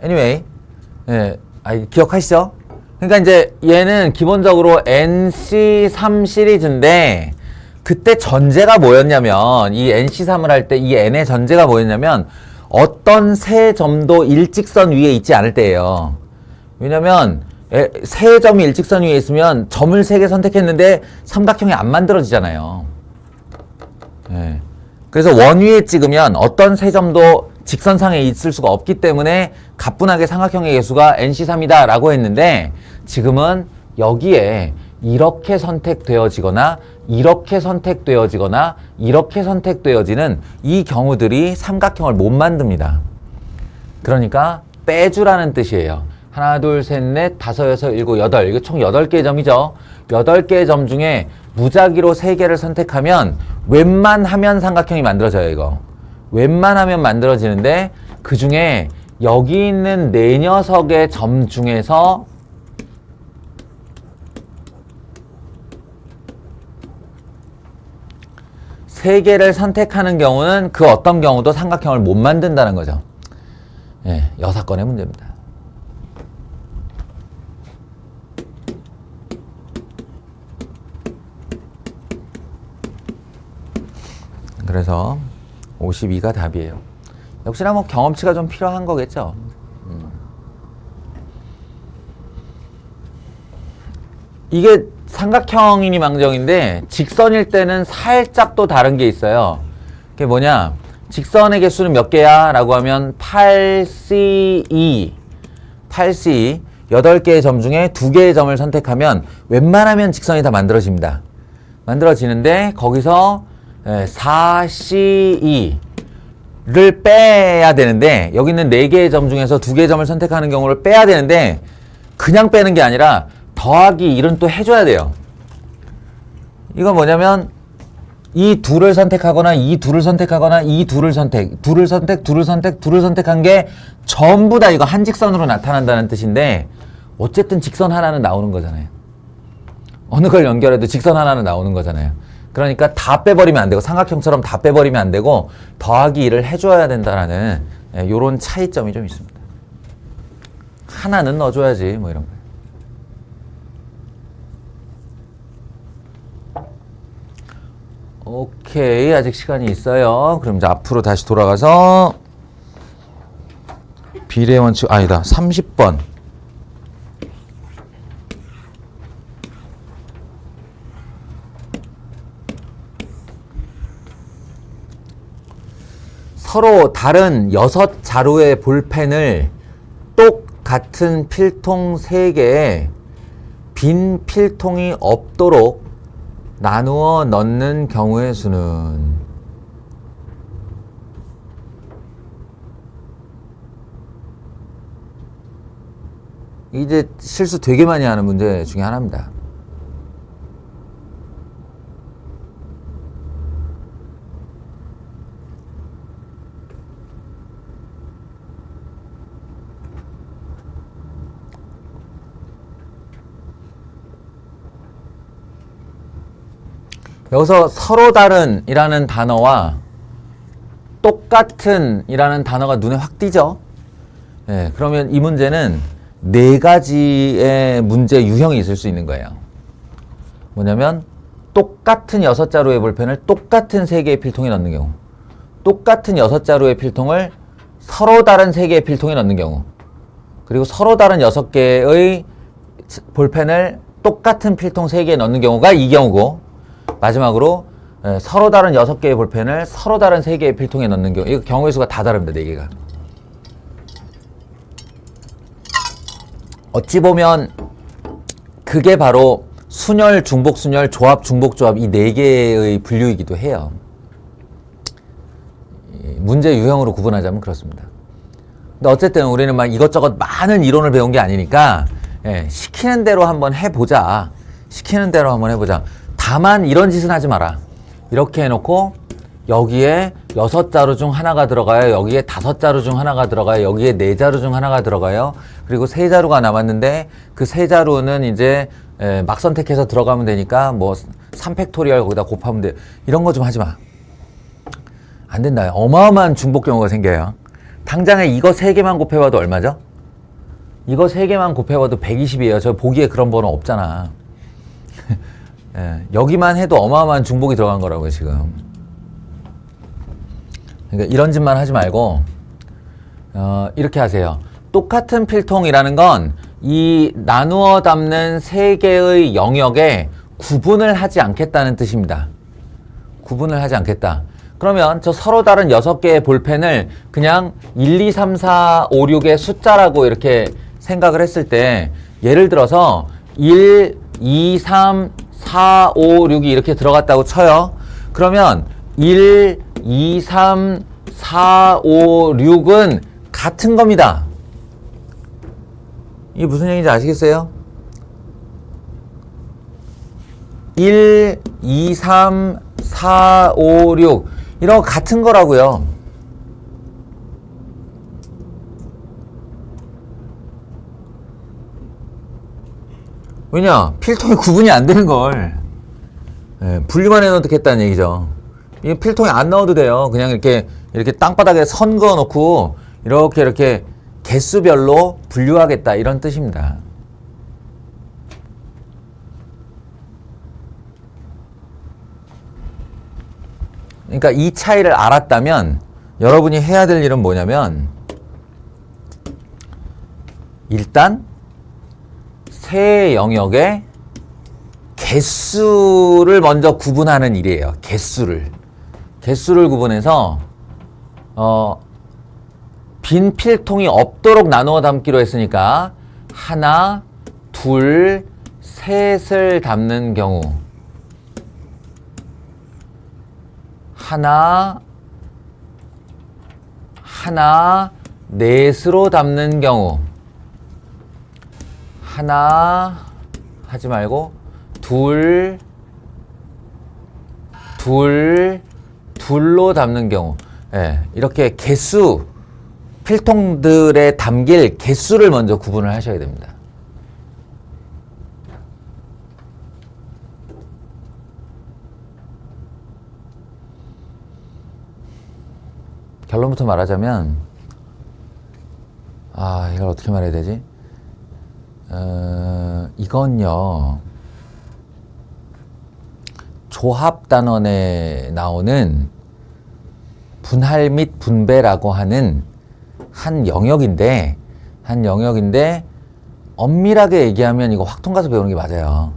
Anyway, 기억하시죠? 그러니까 이제 얘는 기본적으로 NC3 시리즈인데 그때 전제가 뭐였냐면 이 NC3을 할 때 이 N의 전제가 뭐였냐면 어떤 세 점도 일직선 위에 있지 않을 때예요. 왜냐면 세 점이 일직선 위에 있으면 점을 세 개 선택했는데 삼각형이 안 만들어지잖아요. 예. 그래서 원 위에 찍으면 어떤 세 점도 직선상에 있을 수가 없기 때문에 가뿐하게 삼각형의 개수가 NC3이다 라고 했는데 지금은 여기에 이렇게 선택되어지거나 이렇게 선택되어지거나 이렇게 선택되어지는 이 경우들이 삼각형을 못 만듭니다. 그러니까 빼주라는 뜻이에요. 하나, 둘, 셋, 넷, 다섯, 여섯, 일곱, 여덟. 이거 총 8개의 점이죠. 8개의 점 중에 무작위로 3개를 선택하면 웬만하면 삼각형이 만들어져요, 이거. 웬만하면 만들어지는데 그 중에 여기 있는 4녀석의 점 중에서 세 개를 선택하는 경우는 그 어떤 경우도 삼각형을 못 만든다는 거죠. 예, 여사건의 문제입니다. 그래서 52가 답이에요. 역시나 뭐 경험치가 좀 필요한 거겠죠. 이게 삼각형이니 망정인데 직선일 때는 살짝 또 다른 게 있어요. 그게 뭐냐? 직선의 개수는 몇 개야? 라고 하면 8C2 8개의 점 중에 2개의 점을 선택하면 웬만하면 직선이 다 만들어집니다. 만들어지는데 거기서 4C2를 빼야 되는데 여기 있는 4개의 점 중에서 2개의 점을 선택하는 경우를 빼야 되는데 그냥 빼는 게 아니라 더하기 1은 또 해줘야 돼요. 이건 뭐냐면 이 둘을 선택하거나 이 둘을 선택하거나 이 둘을 선택한 게 전부 다 이거 한 직선으로 나타난다는 뜻인데 어쨌든 직선 하나는 나오는 거잖아요. 어느 걸 연결해도 직선 하나는 나오는 거잖아요. 그러니까 다 빼버리면 안 되고 삼각형처럼 다 빼버리면 안 되고 더하기 1을 해줘야 된다라는 요런 차이점이 좀 있습니다. 하나는 넣어줘야지 뭐 이런 거. 오케이, 아직 시간이 있어요. 그럼 이제 앞으로 다시 돌아가서 비례 원칙 아니다 30번 서로 다른 6자루의 볼펜을 똑같은 필통 3개에 빈 필통이 없도록 나누어 넣는 경우의 수는 이제 실수 되게 많이 하는 문제 중에 하나입니다. 여기서 서로 다른 이라는 단어와 똑같은 이라는 단어가 눈에 확 띄죠. 네, 그러면 이 문제는 4가지의 문제 유형이 있을 수 있는 거예요. 뭐냐면 똑같은 6자루의 볼펜을 똑같은 3개의 필통에 넣는 경우, 똑같은 6자루의 필통을 서로 다른 3개의 필통에 넣는 경우, 그리고 서로 다른 6개의 볼펜을 똑같은 필통 3개에 넣는 경우가 이 경우고, 마지막으로 서로 다른 6개의 볼펜을 서로 다른 3개의 필통에 넣는 경우. 이거 경우의 수가 다 다릅니다. 4개가. 어찌 보면 그게 바로 순열, 중복순열, 조합, 중복조합 이 4개의 분류이기도 해요. 문제 유형으로 구분하자면 그렇습니다. 근데 어쨌든 우리는 막 이것저것 많은 이론을 배운 게 아니니까 시키는 대로 한번 해보자. 시키는 대로 한번 해보자. 다만 이런 짓은 하지 마라. 이렇게 해놓고 여기에 6자루 중 하나가 들어가요. 여기에 5자루 중 하나가 들어가요. 여기에 4자루 중 하나가 들어가요. 그리고 3자루가 남았는데 그 3자루는 이제 막 선택해서 들어가면 되니까 뭐 3팩토리얼 거기다 곱하면 돼. 이런 거 좀 하지 마. 안 된다. 어마어마한 중복 경우가 생겨요. 당장에 이거 3개만 곱해봐도 얼마죠? 이거 3개만 곱해봐도 120이에요. 저 보기에 그런 번호 없잖아. 예, 여기만 해도 어마어마한 중복이 들어간 거라고요, 지금. 그러니까 이런 짓만 하지 말고 이렇게 하세요. 똑같은 필통이라는 건 이 나누어 담는 3개의 영역에 구분을 하지 않겠다는 뜻입니다. 구분을 하지 않겠다. 그러면 저 서로 다른 6개의 볼펜을 그냥 1, 2, 3, 4, 5, 6의 숫자라고 이렇게 생각을 했을 때 예를 들어서 1, 2, 3, 4, 5, 6이 이렇게 들어갔다고 쳐요. 그러면 1, 2, 3, 4, 5, 6은 같은 겁니다. 이게 무슨 얘기인지 아시겠어요? 1, 2, 3, 4, 5, 6 이런 거 같은 거라고요. 왜냐? 필통이 구분이 안 되는 걸 분류만 해놓겠다는 얘기죠. 이 필통에 안 넣어도 돼요. 그냥 이렇게 땅바닥에 선 그어 놓고 이렇게 개수별로 분류하겠다 이런 뜻입니다. 그러니까 이 차이를 알았다면 여러분이 해야 될 일은 뭐냐면 일단 세 영역의 개수를 먼저 구분하는 일이에요. 개수를 구분해서 빈 필통이 없도록 나누어 담기로 했으니까 하나, 둘, 셋을 담는 경우 하나, 넷으로 담는 경우 하나 하지 말고 둘로 담는 경우 이렇게 개수 필통들에 담길 개수를 먼저 구분을 하셔야 됩니다. 결론부터 말하자면 이걸 어떻게 말해야 되지? 이건요 조합단원에 나오는 분할 및 분배라고 하는 한 영역인데 엄밀하게 얘기하면 이거 확통 가서 배우는 게 맞아요.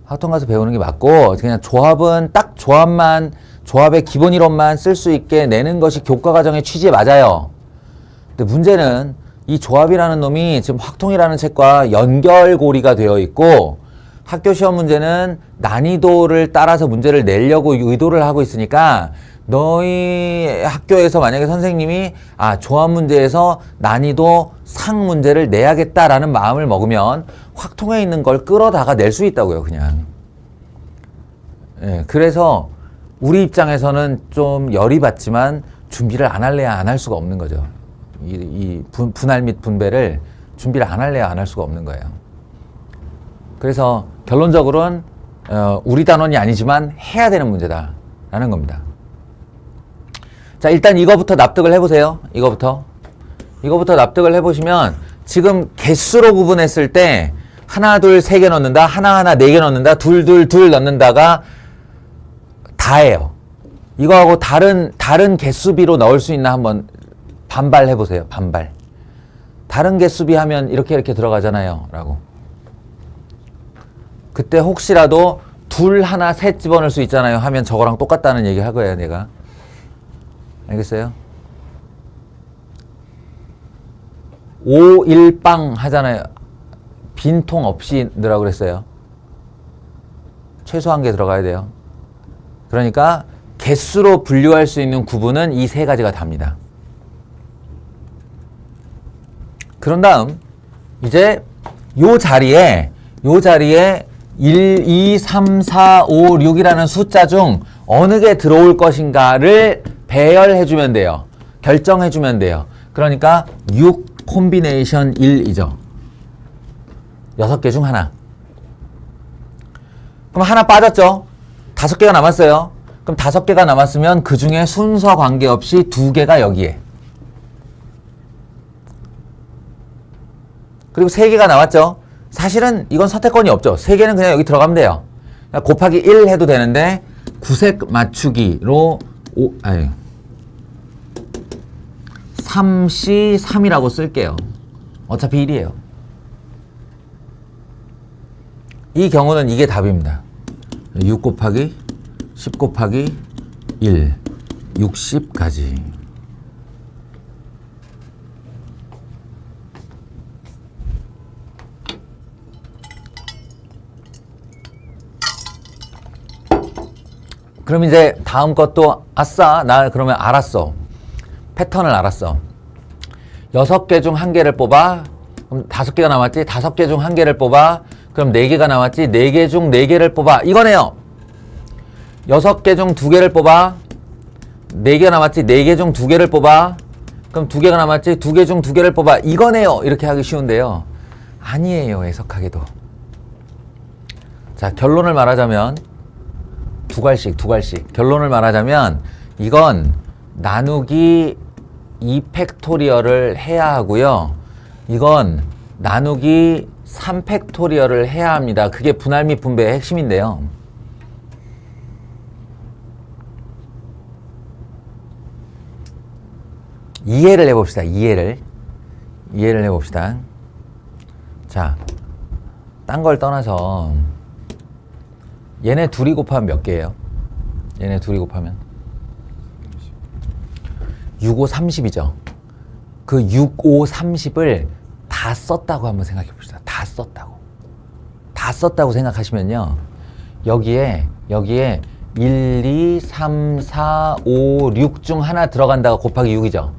확통 가서 배우는 게 맞고 그냥 조합은 딱 조합의 기본 이론만 쓸 수 있게 내는 것이 교과 과정의 취지에 맞아요. 근데 문제는 이 조합이라는 놈이 지금 확통이라는 책과 연결고리가 되어 있고 학교 시험 문제는 난이도를 따라서 문제를 내려고 의도를 하고 있으니까 너희 학교에서 만약에 선생님이 조합 문제에서 난이도 상 문제를 내야겠다라는 마음을 먹으면 확통에 있는 걸 끌어다가 낼 수 있다고요, 그냥. 그래서 우리 입장에서는 좀 열이 받지만 준비를 안 할래야 안 할 수가 없는 거죠. 이 분할 및 분배를 준비를 안 할래야 안 할 수가 없는 거예요. 그래서 결론적으로는 우리 단원이 아니지만 해야 되는 문제다라는 겁니다. 자, 일단 이거부터 납득을 해보세요. 이거부터 납득을 해보시면 지금 개수로 구분했을 때 하나, 둘, 세 개 넣는다, 하나, 네 개 넣는다, 둘 넣는다가 다예요. 이거하고 다른 개수비로 넣을 수 있나 한번 반발해보세요. 반발. 다른 개수비 하면 이렇게 들어가잖아요. 라고. 그때 혹시라도 둘, 하나, 셋 집어넣을 수 있잖아요. 하면 저거랑 똑같다는 얘기 할 거예요, 내가. 알겠어요? 5, 1, 빵 하잖아요. 빈통 없이 넣으라고 그랬어요. 최소 한 개 들어가야 돼요. 그러니까 개수로 분류할 수 있는 구분은 이 세 가지가 답니다. 그런 다음 이제 요 자리에 1, 2, 3, 4, 5, 6이라는 숫자 중 어느 게 들어올 것인가를 배열해주면 돼요. 결정해주면 돼요. 그러니까 6 콤비네이션 1이죠. 6개 중 하나. 그럼 하나 빠졌죠? 5개가 남았어요. 그럼 5개가 남았으면 그 중에 순서 관계없이 2개가 여기에. 그리고 3개가 나왔죠. 사실은 이건 선택권이 없죠. 3개는 그냥 여기 들어가면 돼요. 곱하기 1 해도 되는데 구색 맞추기로 3C3이라고 쓸게요. 어차피 1이에요. 이 경우는 이게 답입니다. 6 곱하기 10 곱하기 1 60까지. 그럼 이제 다음 것도 아싸 나 그러면 알았어. 패턴을 알았어. 6개 중 1개를 뽑아. 그럼 5개가 남았지. 5개 중 1개를 뽑아. 그럼 4개가 남았지. 4개 중 4개를 뽑아. 이거네요. 6개 중 2개를 뽑아. 4개가 남았지. 4개 중 2개를 뽑아. 그럼 2개가 남았지. 2개 중 2개를 뽑아. 이거네요. 이렇게 하기 쉬운데요. 아니에요. 해석하기도. 자, 결론을 말하자면 두 갈씩. 결론을 말하자면 이건 나누기 2팩토리얼을 해야 하고요. 이건 나누기 3팩토리얼을 해야 합니다. 그게 분할 및 분배의 핵심인데요. 이해를 해봅시다. 이해를 해봅시다. 자, 딴 걸 떠나서 얘네 둘이 곱하면 몇 개예요? 얘네 둘이 곱하면 6, 5, 30이죠. 그 6, 5, 30을 다 썼다고 한번 생각해 봅시다. 다 썼다고 생각하시면요. 여기에 1, 2, 3, 4, 5, 6 중 하나 들어간다가 곱하기 6이죠.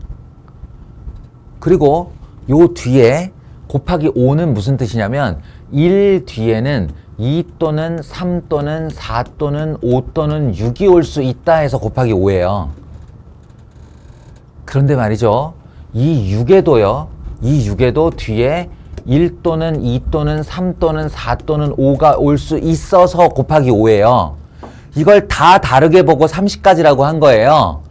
그리고 요 뒤에 곱하기 5는 무슨 뜻이냐면 1 뒤에는 2 또는 3 또는 4 또는 5 또는 6이 올 수 있다 해서 곱하기 5예요. 그런데 말이죠. 이 6에도 뒤에 1 또는 2 또는 3 또는 4 또는 5가 올 수 있어서 곱하기 5예요. 이걸 다 다르게 보고 30까지라고 한 거예요.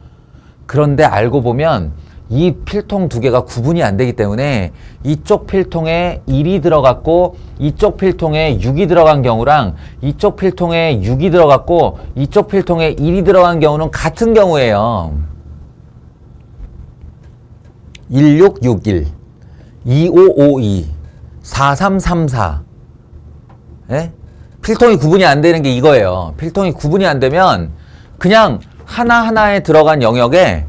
그런데 알고 보면 이 필통 두 개가 구분이 안 되기 때문에 이쪽 필통에 1이 들어갔고 이쪽 필통에 6이 들어간 경우랑 이쪽 필통에 6이 들어갔고 이쪽 필통에 1이 들어간 경우는 같은 경우예요. 1661, 2552, 4334. 예? 필통이 구분이 안 되는 게 이거예요. 필통이 구분이 안 되면 그냥 하나하나에 들어간 영역에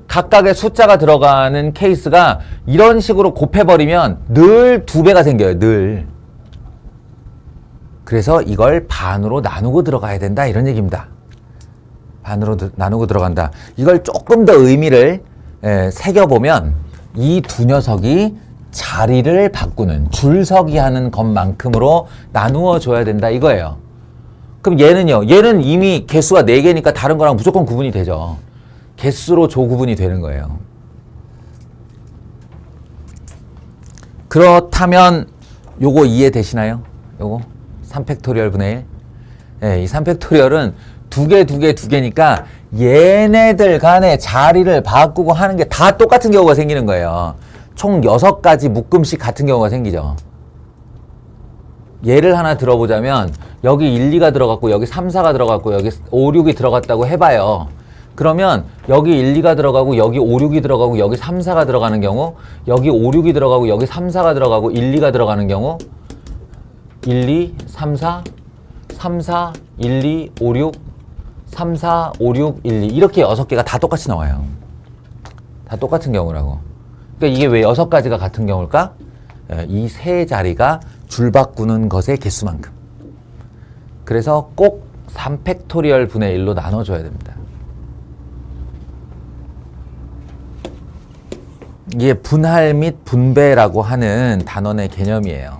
각각의 숫자가 들어가는 케이스가 이런 식으로 곱해버리면 늘 2배가 생겨요. 늘. 그래서 이걸 반으로 나누고 들어가야 된다 이런 얘기입니다. 반으로 나누고 들어간다. 이걸 조금 더 의미를 새겨보면 이 두 녀석이 자리를 바꾸는 줄서기 하는 것만큼으로 나누어 줘야 된다 이거예요. 그럼 얘는요. 얘는 이미 개수가 4개니까 다른 거랑 무조건 구분이 되죠. 개수로 조구분이 되는 거예요. 그렇다면 요거 이해되시나요? 요거 3팩토리얼 분의 1. 이 3팩토리얼은 2개니까 얘네들 간에 자리를 바꾸고 하는 게 다 똑같은 경우가 생기는 거예요. 총 6가지 묶음씩 같은 경우가 생기죠. 예를 하나 들어보자면 여기 1, 2가 들어갔고 여기 3, 4가 들어갔고 여기 5, 6이 들어갔다고 해봐요. 그러면 여기 1, 2가 들어가고 여기 5, 6이 들어가고 여기 3, 4가 들어가는 경우 여기 5, 6이 들어가고 여기 3, 4가 들어가고 1, 2가 들어가는 경우 1, 2, 3, 4, 3, 4, 1, 2, 5, 6, 3, 4, 5, 6, 1, 2 이렇게 6개가 다 똑같이 나와요. 다 똑같은 경우라고. 그러니까 이게 왜 6가지가 같은 경우일까? 이 세 자리가 줄 바꾸는 것의 개수만큼. 그래서 꼭 3팩토리얼 분의 1로 나눠줘야 됩니다. 이게 분할 및 분배라고 하는 단원의 개념이에요.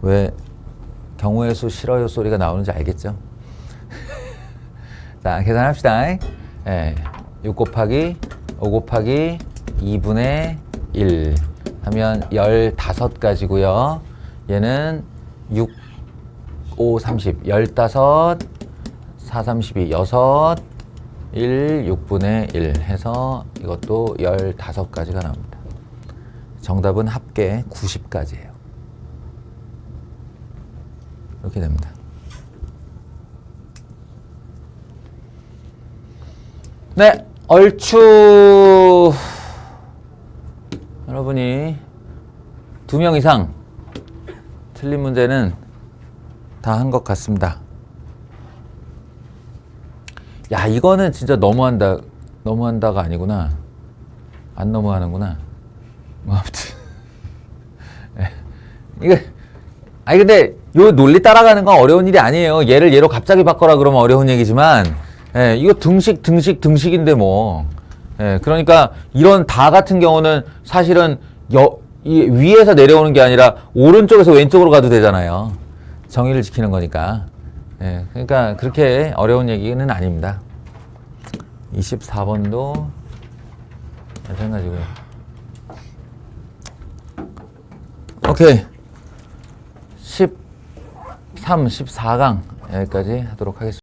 왜 경우의 수 싫어요 소리가 나오는지 알겠죠? 자, 계산합시다. 6 곱하기 5 곱하기 2분의 1 하면 15가지고요. 얘는 6, 5, 30, 15, 4, 32, 6, 1, 6분의 1 해서 이것도 15가지가 나옵니다. 정답은 합계 90가지예요. 이렇게 됩니다. 네, 얼추 여러분이 2명 이상 틀린 문제는 다 한 것 같습니다. 야, 이거는 진짜 너무한다가 아니구나. 안 너무하는구나. 뭐 아무튼 이거 아니 근데 요 논리 따라가는 건 어려운 일이 아니에요. 얘를 얘로 갑자기 바꿔라 그러면 어려운 얘기지만, 예, 이거 등식인데 뭐, 예, 그러니까 이런 다 같은 경우는 사실은 이 위에서 내려오는 게 아니라 오른쪽에서 왼쪽으로 가도 되잖아요. 정의를 지키는 거니까. 예, 그러니까 그렇게 어려운 얘기는 아닙니다. 24번도 마찬가지고요. 오케이. 13, 14강 여기까지 하도록 하겠습니다.